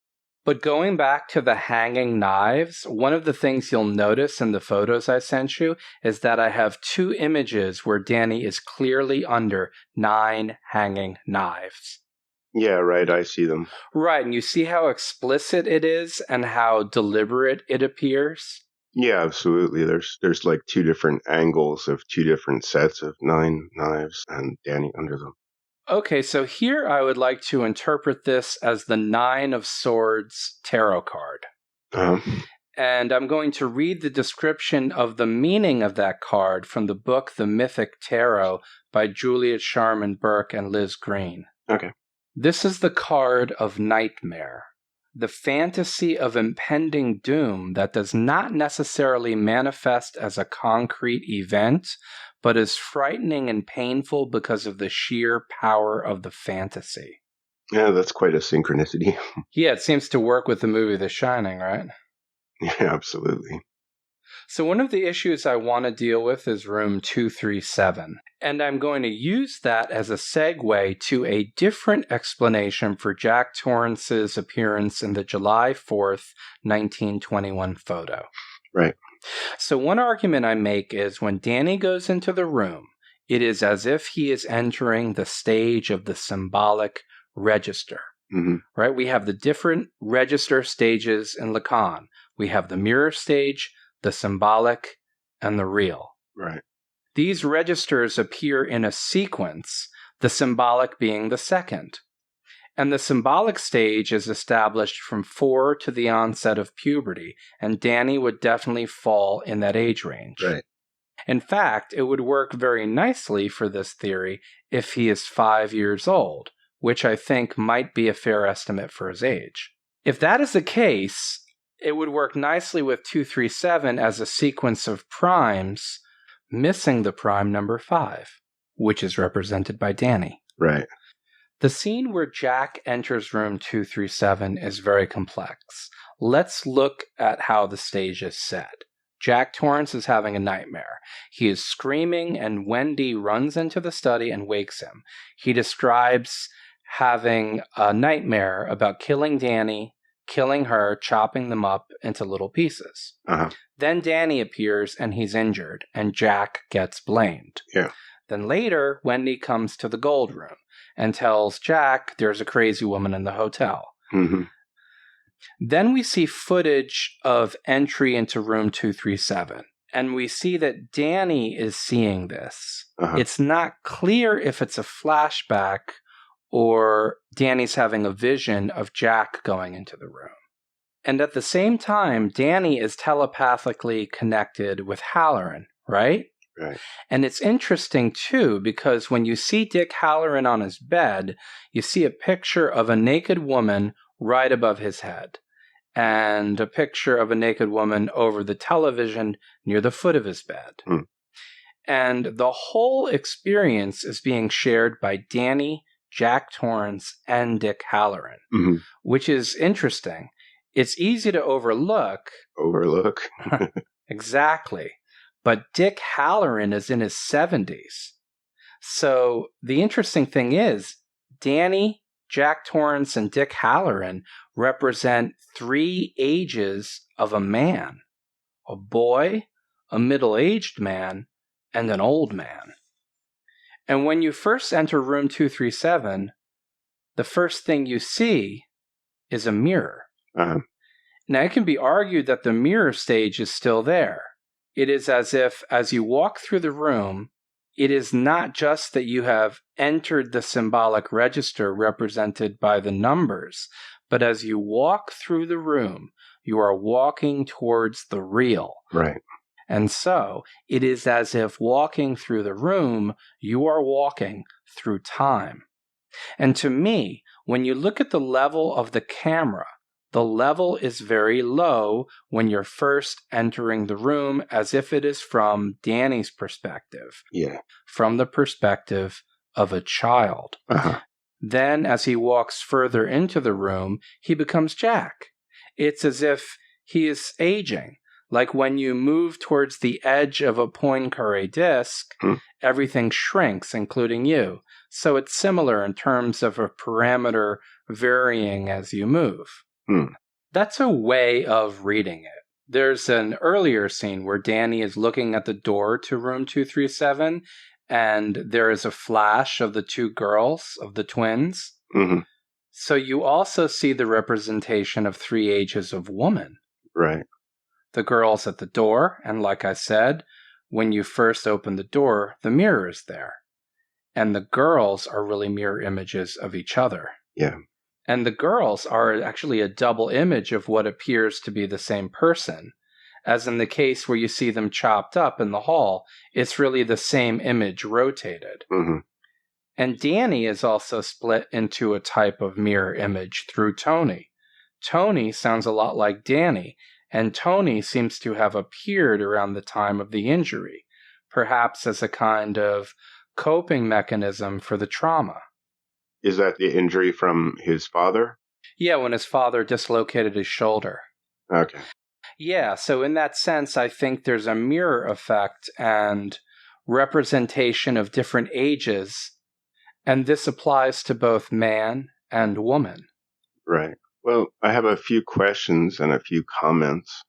But going back to the hanging knives, one of the things you'll notice in the photos I sent you is that I have 2 images where Danny is clearly under 9 hanging knives. Yeah, right. I see them. Right. And you see how explicit it is and how deliberate it appears? Yeah, absolutely. There's like 2 different angles of 2 different sets of 9 knives and Danny under them. Okay, so here I would like to interpret this as the 9 of Swords tarot card. And I'm going to read the description of the meaning of that card from the book The Mythic Tarot by Juliet Sharman Burke and Liz Green. Okay. This is the card of nightmare. the fantasy of impending doom that does not necessarily manifest as a concrete event, but is frightening and painful because of the sheer power of the fantasy. Yeah, that's quite a synchronicity. Yeah, it seems to work with the movie The Shining, right? Yeah, absolutely. So one of the issues I want to deal with is room 237, and I'm going to use that as a segue to a different explanation for Jack Torrance's appearance in the July 4th, 1921 photo. Right. So one argument I make is when Danny goes into the room, it is as if he is entering the stage of the symbolic register. Mm-hmm. Right? We have the different register stages in Lacan. We have the mirror stage, the symbolic, and the real. Right. These registers appear in a sequence, the symbolic being the second. And the symbolic stage is established from 4 to the onset of puberty, and Danny would definitely fall in that age range. Right. In fact, it would work very nicely for this theory if he is 5 years old, which I think might be a fair estimate for his age. If that is the case, it would work nicely with 237 as a sequence of primes, missing the prime number 5, which is represented by Danny. Right. The scene where Jack enters room 237 is very complex. Let's look at how the stage is set. Jack Torrance is having a nightmare. He is screaming, and Wendy runs into the study and wakes him. He describes having a nightmare about killing Danny, killing her, chopping them up into little pieces. Uh-huh. Then Danny appears and he's injured, and Jack gets blamed. Yeah. Then later, Wendy comes to the gold room and tells Jack there's a crazy woman in the hotel. Mm-hmm. Then we see footage of entry into room 237, and we see that Danny is seeing this. Uh-huh. It's not clear if it's a flashback or Danny's having a vision of Jack going into the room. And at the same time, Danny is telepathically connected with Halloran, right? Right. And it's interesting, too, because when you see Dick Halloran on his bed, you see a picture of a naked woman right above his head, and a picture of a naked woman over the television near the foot of his bed. Mm. And the whole experience is being shared by Danny, Jack Torrance, and Dick Halloran, Mm-hmm. which is interesting. It's easy to overlook. Exactly. But Dick Halloran is in his 70s. So the interesting thing is, Danny, Jack Torrance, and Dick Halloran represent 3 ages of a man: a boy, a middle-aged man, and an old man. And when you first enter room 237, the first thing you see is a mirror. Uh-huh. Now, it can be argued that the mirror stage is still there. It is as if, as you walk through the room, it is not just that you have entered the symbolic register represented by the numbers, but as you walk through the room, you are walking towards the real. Right. And so, it is as if walking through the room, you are walking through time. And to me, when you look at the level of the camera, the level is very low when you're first entering the room, as if it is from Danny's perspective. Yeah. From the perspective of a child. Uh-huh. Then, as he walks further into the room, he becomes Jack. It's as if he is aging. Like when you move towards the edge of a Poincaré disc, everything shrinks, including you. So it's similar in terms of a parameter varying as you move. That's a way of reading it. There's an earlier scene where Danny is looking at the door to room 237, and there is a flash of the 2 girls, of the twins. Mm-hmm. So you also see the representation of 3 ages of woman. Right. The girls at the door, and like I said, when you first open the door, the mirror is there. And the girls are really mirror images of each other. Yeah. And the girls are actually a double image of what appears to be the same person. As in the case where you see them chopped up in the hall, it's really the same image rotated. Mm-hmm. And Danny is also split into a type of mirror image through Tony. Tony sounds a lot like Danny, and Tony seems to have appeared around the time of the injury, perhaps as a kind of coping mechanism for the trauma. Is that the injury from his father? Yeah, when his father dislocated his shoulder. Okay. Yeah, so in that sense, I think there's a mirror effect and representation of different ages, and this applies to both man and woman. Right. Well, I have a few questions and a few comments.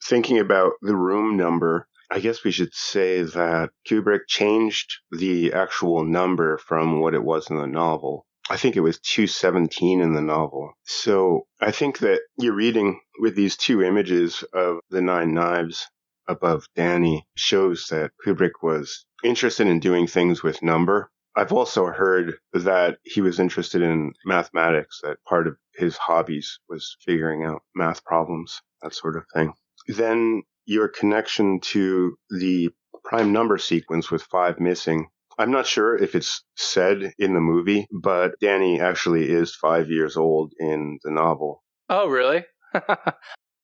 Thinking about the room number, I guess we should say that Kubrick changed the actual number from what it was in the novel. I think it was 217 in the novel. So I think that you're reading with these two images of the nine knives above Danny shows that Kubrick was interested in doing things with number. I've also heard that he was interested in mathematics, that part of his hobbies was figuring out math problems, that sort of thing. Then your connection to the prime number sequence with 5 missing. I'm not sure if it's said in the movie, but Danny actually is 5 years old in the novel. Oh, really?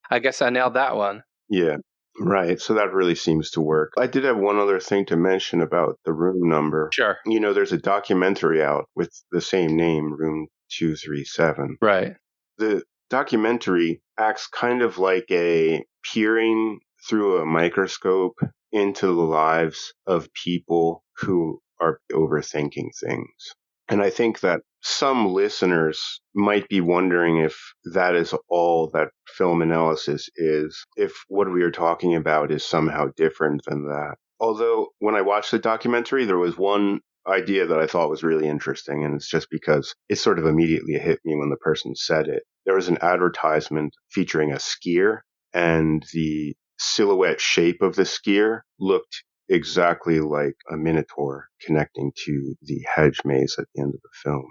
I guess I nailed that one. Yeah, right. So that really seems to work. I did have one other thing to mention about the room number. Sure. You know, there's a documentary out with the same name, Room 237. Right. The documentary acts kind of like a peering through a microscope into the lives of people who are overthinking things. And I think that some listeners might be wondering if that is all that film analysis is, if what we are talking about is somehow different than that. Although when I watched the documentary, there was one idea that I thought was really interesting, and it's just because it sort of immediately hit me when the person said it. There was an advertisement featuring a skier, and the silhouette shape of the skier looked exactly like a minotaur connecting to the hedge maze at the end of the film.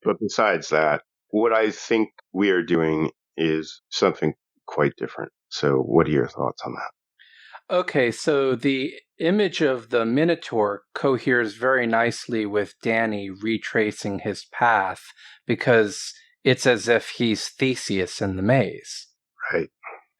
But besides that, what I think we are doing is something quite different. So what are your thoughts on that? Okay, so the image of the Minotaur coheres very nicely with Danny retracing his path because it's as if he's Theseus in the maze. Right.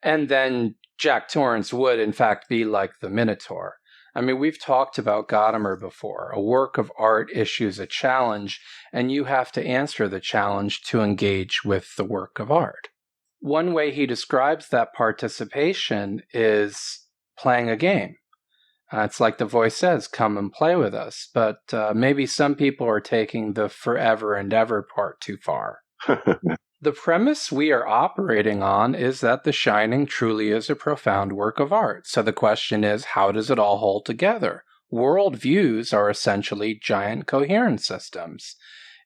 And then Jack Torrance would, in fact, be like the Minotaur. I mean, we've talked about Gadamer before. A work of art issues a challenge, and you have to answer the challenge to engage with the work of art. One way he describes that participation is playing a game. It's like the voice says, come and play with us. But maybe some people are taking the forever and ever part too far. The premise we are operating on is that The Shining truly is a profound work of art. So the question is, how does it all hold together? Worldviews are essentially giant coherence systems.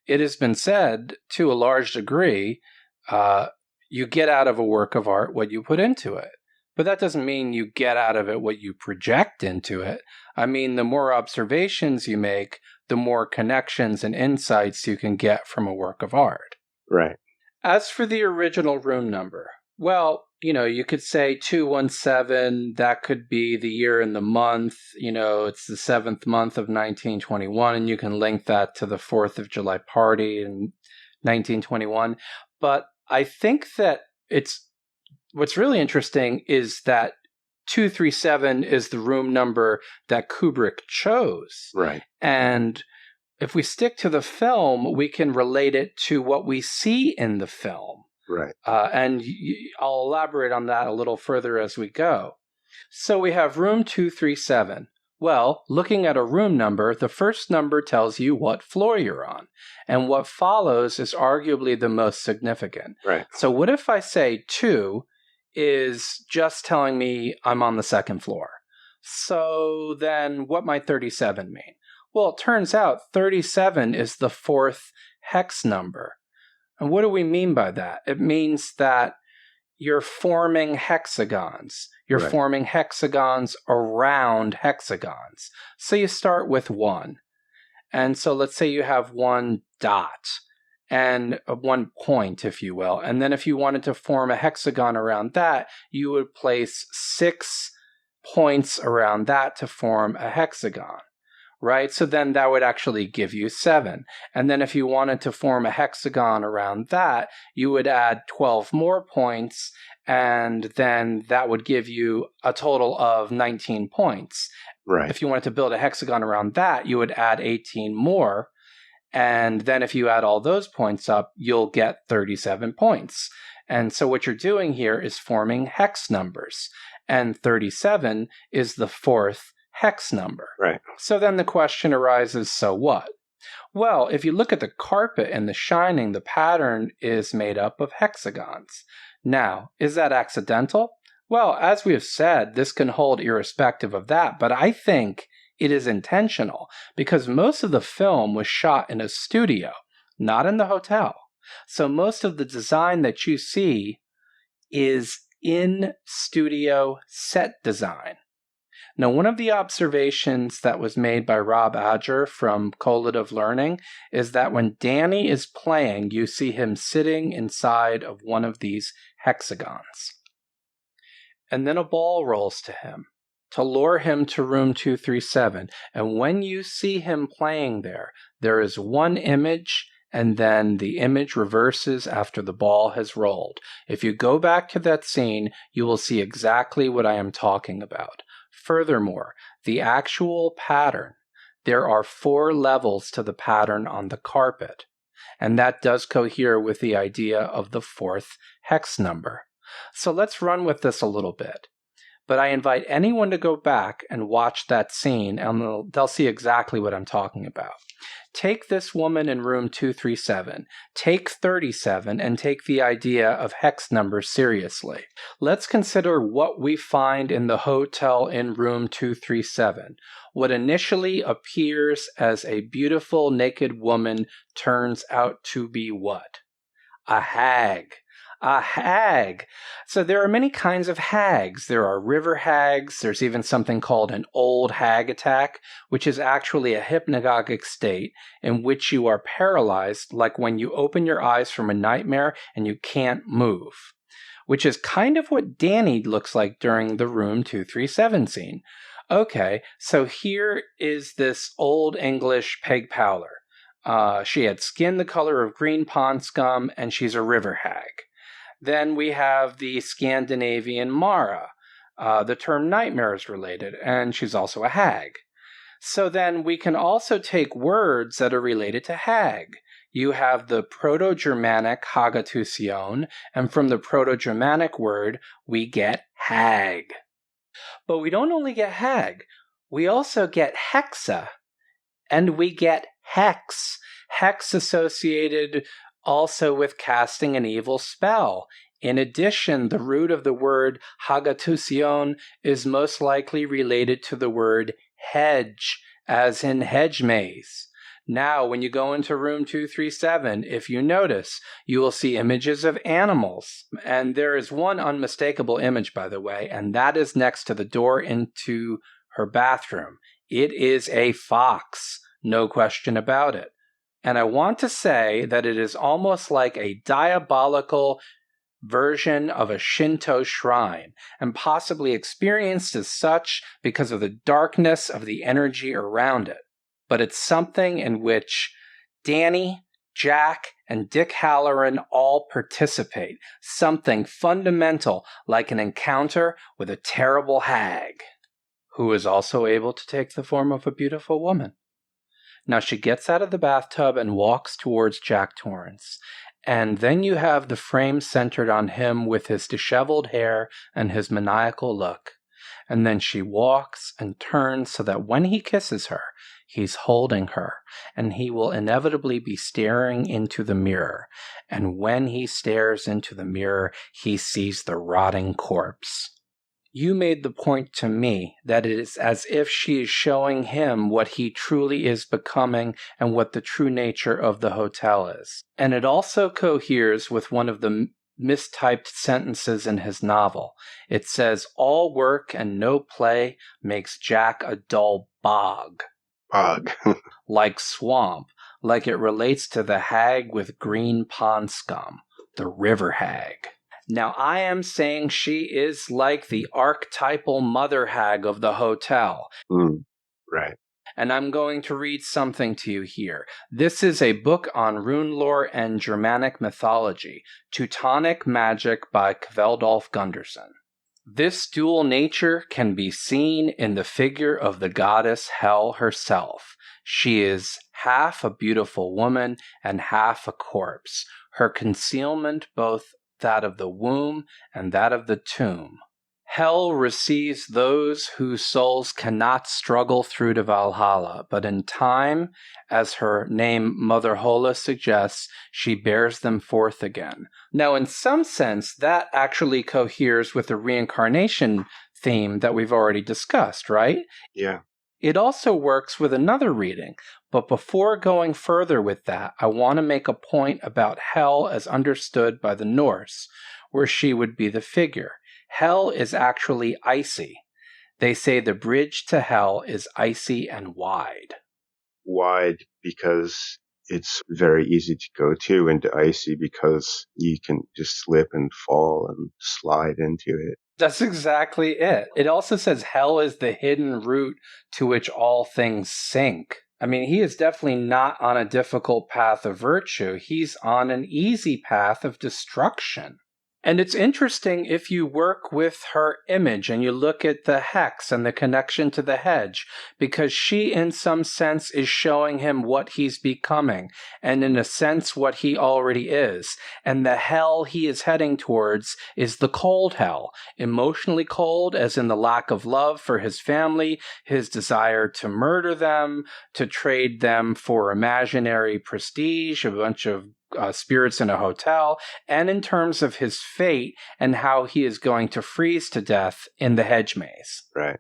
It has been said, to a large degree, you get out of a work of art what you put into it. But that doesn't mean you get out of it what you project into it. I mean, the more observations you make, the more connections and insights you can get from a work of art. Right. As for the original room number, well, you could say 217, that could be the year and the month. It's the 7th month of 1921, and you can link that to the 4th of July party in 1921. But I think that what's really interesting is that 237 is the room number that Kubrick chose. Right. And if we stick to the film, we can relate it to what we see in the film. Right. And I'll elaborate on that a little further as we go. So we have room 237. Well, looking at a room number, the first number tells you what floor you're on. And what follows is arguably the most significant. Right. So what if I say 2 is just telling me I'm on the 2nd floor? So then what might 37 mean? Well, it turns out 37 is the 4th hex number. And what do we mean by that? It means that you're forming hexagons. You're Right. forming hexagons around hexagons. So you start with 1. And so let's say you have 1 dot and 1 point, if you will. And then if you wanted to form a hexagon around that, you would place 6 points around that to form a hexagon. right? So then that would actually give you 7. And then if you wanted to form a hexagon around that, you would add 12 more points, and then that would give you a total of 19 points. Right. If you wanted to build a hexagon around that, you would add 18 more. And then if you add all those points up, you'll get 37 points. And so what you're doing here is forming hex numbers. And 37 is the 4th hex number. Right. So then the question arises, so what? Well, if you look at the carpet in The Shining, the pattern is made up of hexagons. Now, is that accidental? Well, as we have said, this can hold irrespective of that, but I think it is intentional because most of the film was shot in a studio, not in the hotel. So most of the design that you see is in studio set design. Now, one of the observations that was made by Rob Adger from Collative Learning is that when Danny is playing, you see him sitting inside of one of these hexagons. And then a ball rolls to him to lure him to room 237. And when you see him playing there, there is one image, and then the image reverses after the ball has rolled. If you go back to that scene, you will see exactly what I am talking about. Furthermore, the actual pattern, there are 4 levels to the pattern on the carpet, and that does cohere with the idea of the 4th hex number. So let's run with this a little bit. But I invite anyone to go back and watch that scene, and they'll see exactly what I'm talking about. Take this woman in room 237, take 37, and take the idea of hex numbers seriously. Let's consider what we find in the hotel in room 237. What initially appears as a beautiful naked woman turns out to be what? A hag. A hag. So there are many kinds of hags. There are river hags. There's even something called an old hag attack, which is actually a hypnagogic state in which you are paralyzed, like when you open your eyes from a nightmare and you can't move, which is kind of what Danny looks like during the room 237 scene. Okay, so here is this old English Peg Powler. She had skin the color of green pond scum, and she's a river hag. Then we have the Scandinavian Mara. The term nightmare is related, and she's also a hag. So then we can also take words that are related to hag. You have the Proto-Germanic hagatusion, and from the Proto-Germanic word, we get hag. But we don't only get hag, we also get hexa, and we get hex. Hex associated also with casting an evil spell. In addition, the root of the word hagatusion is most likely related to the word hedge, as in hedge maze. Now, when you go into room 237, if you notice, you will see images of animals. And there is one unmistakable image, by the way, and that is next to the door into her bathroom. It is a fox, no question about it. And I want to say that it is almost like a diabolical version of a Shinto shrine, and possibly experienced as such because of the darkness of the energy around it. But it's something in which Danny, Jack, and Dick Halloran all participate. Something fundamental, like an encounter with a terrible hag, who is also able to take the form of a beautiful woman. Now she gets out of the bathtub and walks towards Jack Torrance. And then you have the frame centered on him with his disheveled hair and his maniacal look. And then she walks and turns so that when he kisses her, he's holding her, and he will inevitably be staring into the mirror. And when he stares into the mirror, he sees the rotting corpse. You made the point to me that it is as if she is showing him what he truly is becoming and what the true nature of the hotel is. And it also coheres with one of the mistyped sentences in his novel. It says, "All work and no play makes Jack a dull bog." Bog. Like swamp, like it relates to the hag with green pond scum, the river hag. Now, I am saying she is like the archetypal mother hag of the hotel. Right. and I'm going to read something to you here. This is a book on rune lore and Germanic mythology, Teutonic Magic by Kveldolf Gunderson. This dual nature can be seen in the figure of the goddess Hel herself. She is half a beautiful woman and half a corpse, her concealment both that of the womb and that of the tomb. Hel receives those whose souls cannot struggle through to Valhalla, but in time, as her name Mother Hola suggests, she bears them forth again. Now, in some sense, that actually coheres with the reincarnation theme that we've already discussed, right? Yeah. It also works with another reading, but before going further with that, I want to make a point about Hel as understood by the Norse, where she would be the figure. Hell is actually icy. They say the bridge to hell is icy and wide. Wide because it's very easy to go to, and icy because you can just slip and fall and slide into it. That's exactly it. It also says hell is the hidden route to which all things sink. I mean, he is definitely not on a difficult path of virtue. He's on an easy path of destruction. And it's interesting if you work with her image and you look at the hex and the connection to the hedge, because she, in some sense, is showing him what he's becoming, and in a sense, what he already is. And the hell he is heading towards is the cold hell, emotionally cold, as in the lack of love for his family, his desire to murder them, to trade them for imaginary prestige, a bunch of spirits in a hotel, and in terms of his fate and how he is going to freeze to death in the hedge maze. Right.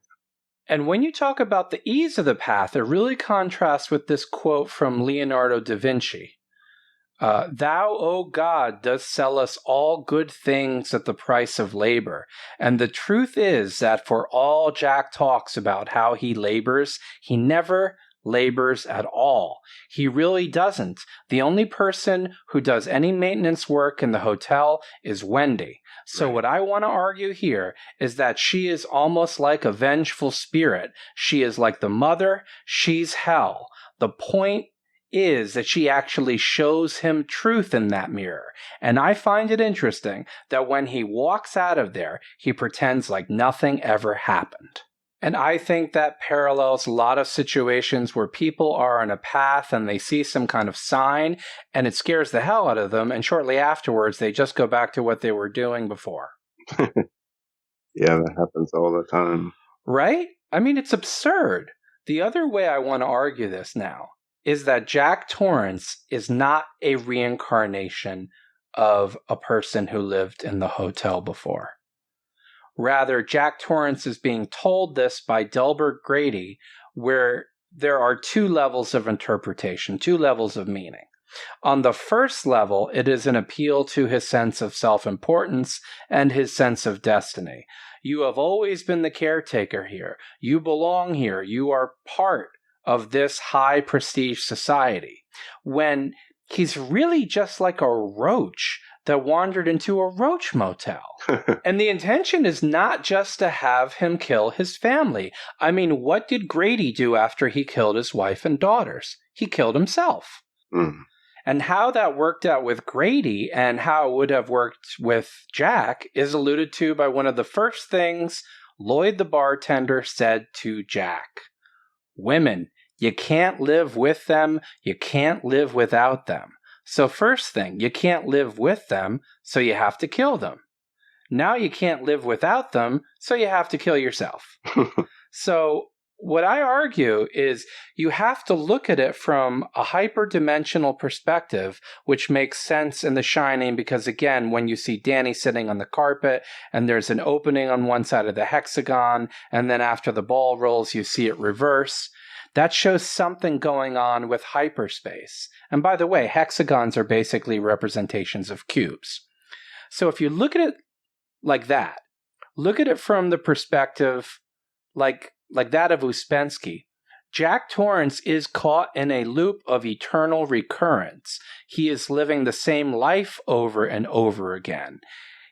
And when you talk about the ease of the path, it really contrasts with this quote from Leonardo da Vinci. Thou, O God, dost sell us all good things at the price of labor. And the truth is that for all Jack talks about how he labors, he never labors at all. He really doesn't. The only person who does any maintenance work in the hotel is Wendy. So what I want to argue here is that she is almost like a vengeful spirit. She is like the mother. She's hell. The point is that she actually shows him truth in that mirror. And I find it interesting that when he walks out of there, he pretends like nothing ever happened. And I think that parallels a lot of situations where people are on a path and they see some kind of sign and it scares the hell out of them. And shortly afterwards, they just go back to what they were doing before. Yeah, that happens all the time. Right? I mean, it's absurd. The other way I want to argue this now is that Jack Torrance is not a reincarnation of a person who lived in the hotel before. Rather, Jack Torrance is being told this by Delbert Grady, where there are two levels of interpretation, two levels of meaning. On the first level, it is an appeal to his sense of self-importance and his sense of destiny. You have always been the caretaker here. You belong here. You are part of this high prestige society. When he's really just like a roach that wandered into a roach motel. And the intention is not just to have him kill his family. I mean, what did Grady do after he killed his wife and daughters? He killed himself. Mm. And how that worked out with Grady and how it would have worked with Jack is alluded to by one of the first things Lloyd the bartender said to Jack. Women, you can't live with them, you can't live without them. So first thing, you can't live with them, so you have to kill them. Now you can't live without them, so you have to kill yourself. So what I argue is you have to look at it from a hyperdimensional perspective, which makes sense in The Shining because, again, when you see Danny sitting on the carpet and there's an opening on one side of the hexagon, and then after the ball rolls, you see it reverse. That shows something going on with hyperspace. And by the way, hexagons are basically representations of cubes. So if you look at it like that, look at it from the perspective like that of Ouspensky, Jack Torrance is caught in a loop of eternal recurrence. He is living the same life over and over again.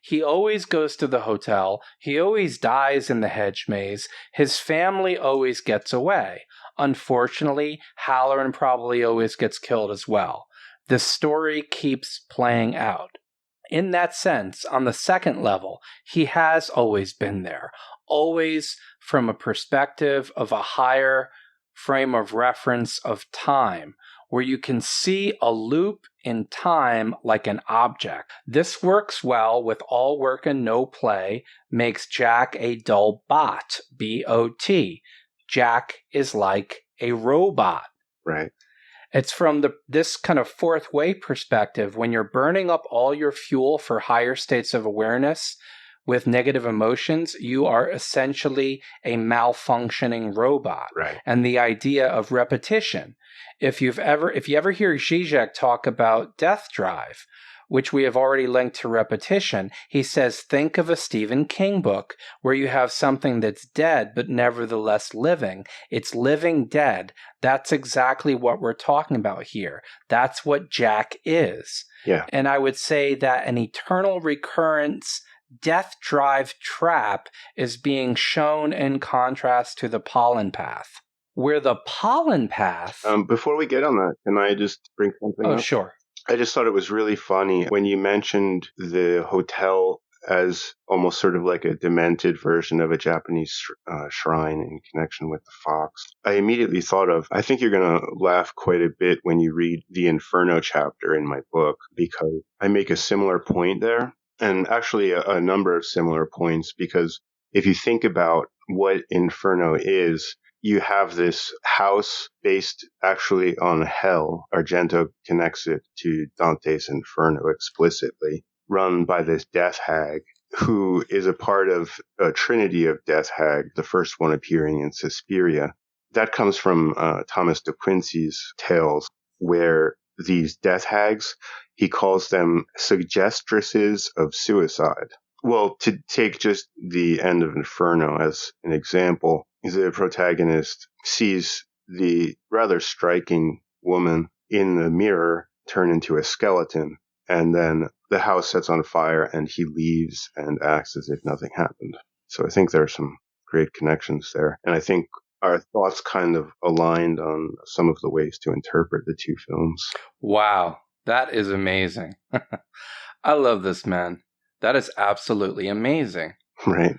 He always goes to the hotel. He always dies in the hedge maze. His family always gets away. Unfortunately, Halloran probably always gets killed as well. The story keeps playing out. In that sense, on the second level, he has always been there, always from a perspective of a higher frame of reference of time, where you can see a loop in time like an object. This works well with all work and no play, makes Jack a dull bot, B-O-T. Jack is like a robot. Right. It's from this kind of fourth way perspective. When you're burning up all your fuel for higher states of awareness with negative emotions, you are essentially a malfunctioning robot. Right. And the idea of repetition. If you ever hear Zizek talk about death drive, which we have already linked to repetition, he says, think of a Stephen King book where you have something that's dead but nevertheless living. It's living dead. That's exactly what we're talking about here. That's what Jack is. Yeah. And I would say that an eternal recurrence death drive trap is being shown in contrast to the Pollen path. Where the Pollen path... Before we get on that, can I just bring something up? Oh, sure. I just thought it was really funny when you mentioned the hotel as almost sort of like a demented version of a Japanese shrine in connection with the fox. I immediately thought of, I think you're going to laugh quite a bit when you read the Inferno chapter in my book, because I make a similar point there, and actually a number of similar points, because if you think about what Inferno is, you have this house based actually on hell. Argento connects it to Dante's Inferno explicitly, run by this death hag, who is a part of a trinity of death hag, the first one appearing in Suspiria. That comes from Thomas de Quincey's tales, where these death hags, he calls them suggestresses of suicide. Well, to take just the end of Inferno as an example, the protagonist sees the rather striking woman in the mirror turn into a skeleton, and then the house sets on fire and he leaves and acts as if nothing happened. So I think there are some great connections there. And I think our thoughts kind of aligned on some of the ways to interpret the two films. Wow, that is amazing. I love this, man. That is absolutely amazing. Right.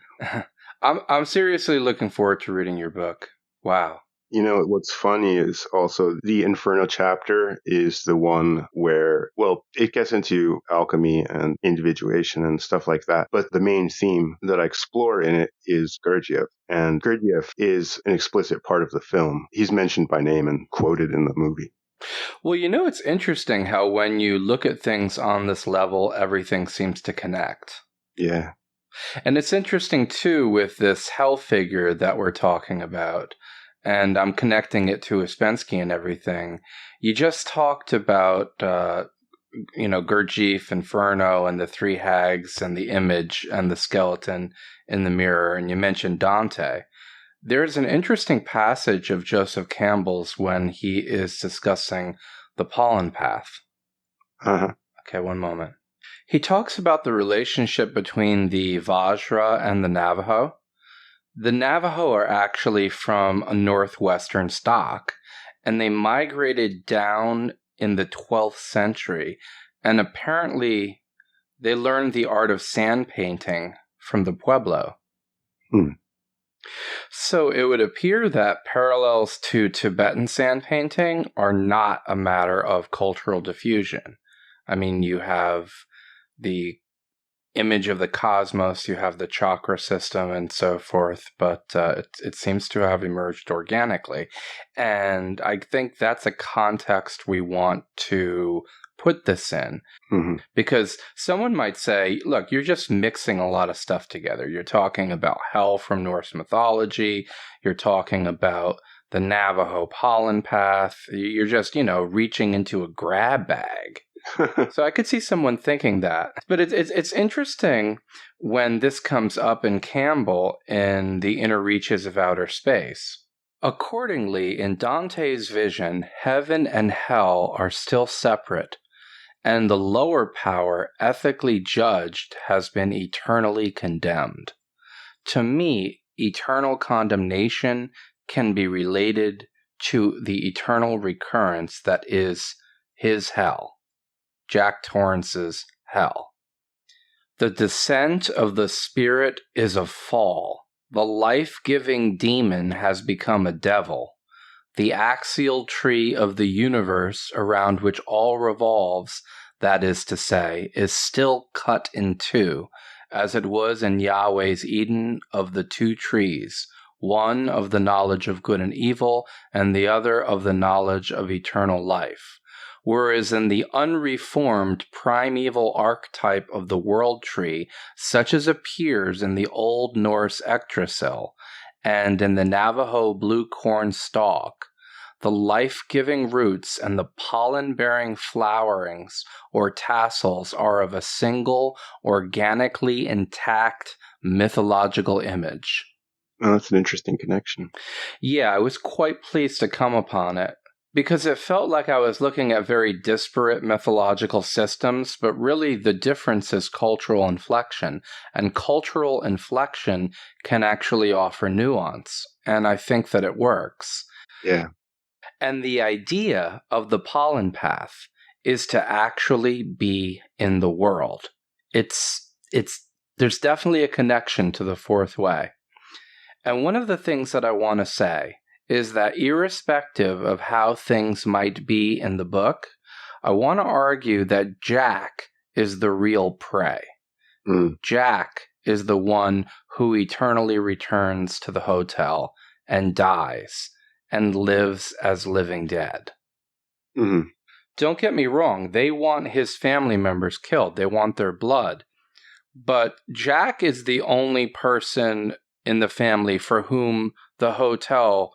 I'm seriously looking forward to reading your book. Wow. You know, what's funny is also the Inferno chapter is the one where, well, it gets into alchemy and individuation and stuff like that. But the main theme that I explore in it is Gurdjieff. And Gurdjieff is an explicit part of the film. He's mentioned by name and quoted in the movie. Well, you know, it's interesting how when you look at things on this level, everything seems to connect. Yeah. And it's interesting, too, with this hell figure that we're talking about. And I'm connecting it to Ouspensky and everything. You just talked about, Gurdjieff, Inferno, and the three hags, and the image, and the skeleton in the mirror. And you mentioned Dante. There's an interesting passage of Joseph Campbell's when he is discussing the Pollen path. Uh-huh. Okay, one moment. He talks about the relationship between the Vajra and the Navajo. The Navajo are actually from a northwestern stock, and they migrated down in the 12th century, and apparently they learned the art of sand painting from the Pueblo. So it would appear that parallels to Tibetan sand painting are not a matter of cultural diffusion. I mean, you have the image of the cosmos, you have the chakra system and so forth, but it seems to have emerged organically. And I think that's a context we want to put this in. Mm-hmm. Because someone might say, look, you're just mixing a lot of stuff together. You're talking about hell from Norse mythology. You're talking about the Navajo pollen path. You're just, reaching into a grab bag. So I could see someone thinking that. But it's interesting when this comes up in Campbell in The Inner Reaches of Outer Space. Accordingly, in Dante's vision, heaven and hell are still separate, and the lower power, ethically judged, has been eternally condemned. To me, eternal condemnation can be related to the eternal recurrence that is his hell, Jack Torrance's hell. The descent of the spirit is a fall. The life-giving demon has become a devil. The axial tree of the universe around which all revolves, that is to say, is still cut in two, as it was in Yahweh's Eden of the two trees, one of the knowledge of good and evil, and the other of the knowledge of eternal life. Whereas in the unreformed primeval archetype of the world tree, such as appears in the Old Norse Yggdrasil and in the Navajo blue corn stalk, the life-giving roots and the pollen-bearing flowerings or tassels are of a single, organically intact mythological image. Oh, that's an interesting connection. Yeah, I was quite pleased to come upon it, because it felt like I was looking at very disparate mythological systems, but really the difference is cultural inflection, and cultural inflection can actually offer nuance, and I think that it works. Yeah. And the idea of the pollen path is to actually be in the world. There's definitely a connection to the fourth way. And one of the things that I want to say is that irrespective of how things might be in the book, I want to argue that Jack is the real prey. Jack is the one who eternally returns to the hotel and dies and lives as living dead. Mm-hmm. Don't get me wrong, they want his family members killed. They want their blood. But Jack is the only person in the family for whom the hotel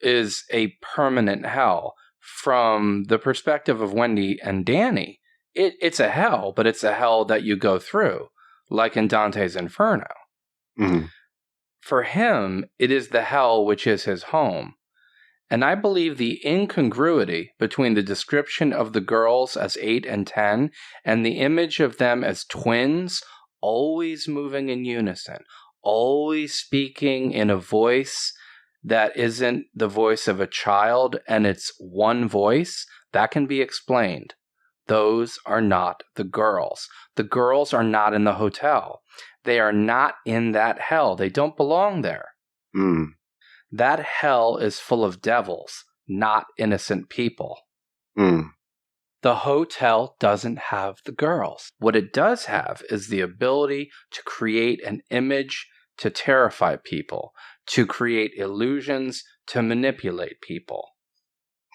is a permanent hell. From the perspective of Wendy and Danny, it's a hell, but it's a hell that you go through, like in Dante's Inferno. Mm-hmm. For him, it is the hell which is his home. And I believe the incongruity between the description of the girls as 8 and 10 and the image of them as twins, always moving in unison, always speaking in a voice that isn't the voice of a child and it's one voice, that can be explained. Those are not the girls. The girls are not in the hotel. They are not in that hell. They don't belong there. Mm. That hell is full of devils, not innocent people. Mm. The hotel doesn't have the girls. What it does have is the ability to create an image to terrify people, to create illusions, to manipulate people.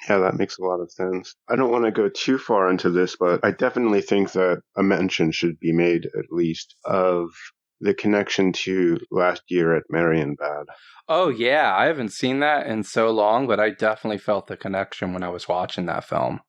Yeah, that makes a lot of sense. I don't want to go too far into this, but I definitely think that a mention should be made, at least, of the connection to Last Year at Marienbad. Oh, yeah. I haven't seen that in so long, but I definitely felt the connection when I was watching that film.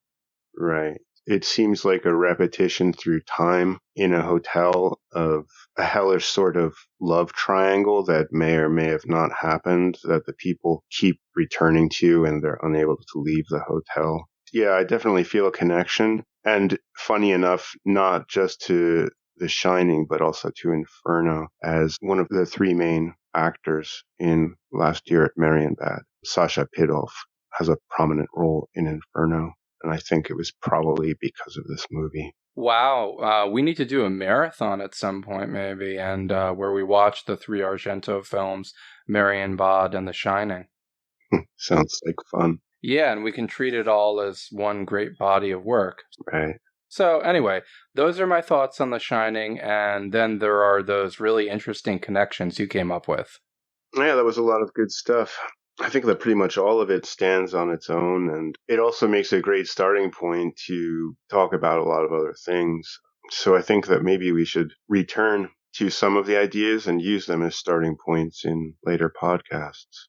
Right. It seems like a repetition through time in a hotel of a hellish sort of love triangle that may or may have not happened, that the people keep returning to and they're unable to leave the hotel. Yeah, I definitely feel a connection. And funny enough, not just to The Shining, but also to Inferno as one of the three main actors in Last Year at Marienbad. Sasha Pidolf has a prominent role in Inferno. And I think it was probably because of this movie. Wow. We need to do a marathon at some point, maybe, and where we watch the 3 Argento films, Marienbad and The Shining. Sounds like fun. Yeah, and we can treat it all as one great body of work. Right. So anyway, those are my thoughts on The Shining, and then there are those really interesting connections you came up with. Yeah, that was a lot of good stuff. I think that pretty much all of it stands on its own, and it also makes a great starting point to talk about a lot of other things. So I think that maybe we should return to some of the ideas and use them as starting points in later podcasts.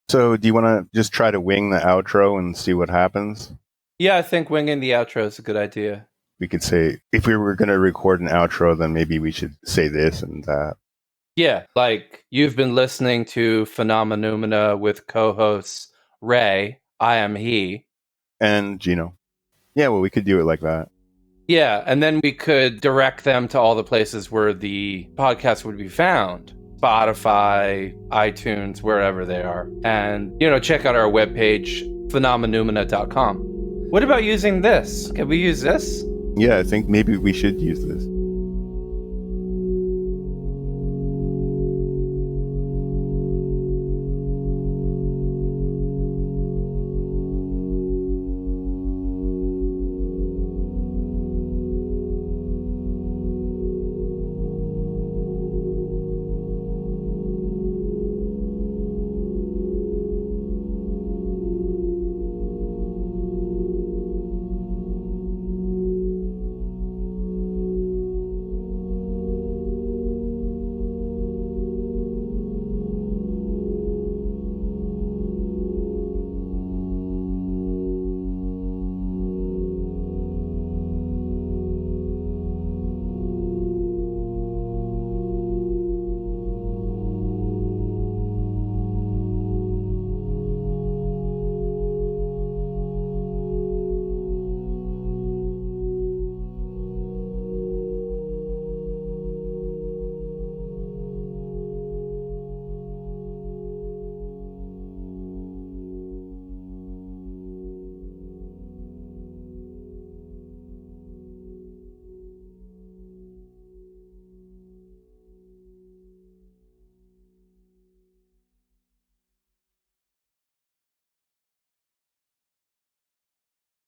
So do you want to just try to wing the outro and see what happens? Yeah, I think winging the outro is a good idea. We could say, if we were going to record an outro, then maybe we should say this and that. Yeah, like you've been listening to Phenomenoumena with co-hosts Ray, I am he. And Gino. Yeah, well, we could do it like that. Yeah, and then we could direct them to all the places where the podcast would be found. Spotify, iTunes, wherever they are. And, check out our webpage, Phenomenoumena.com. What about using this? Can we use this? Yeah, I think maybe we should use this.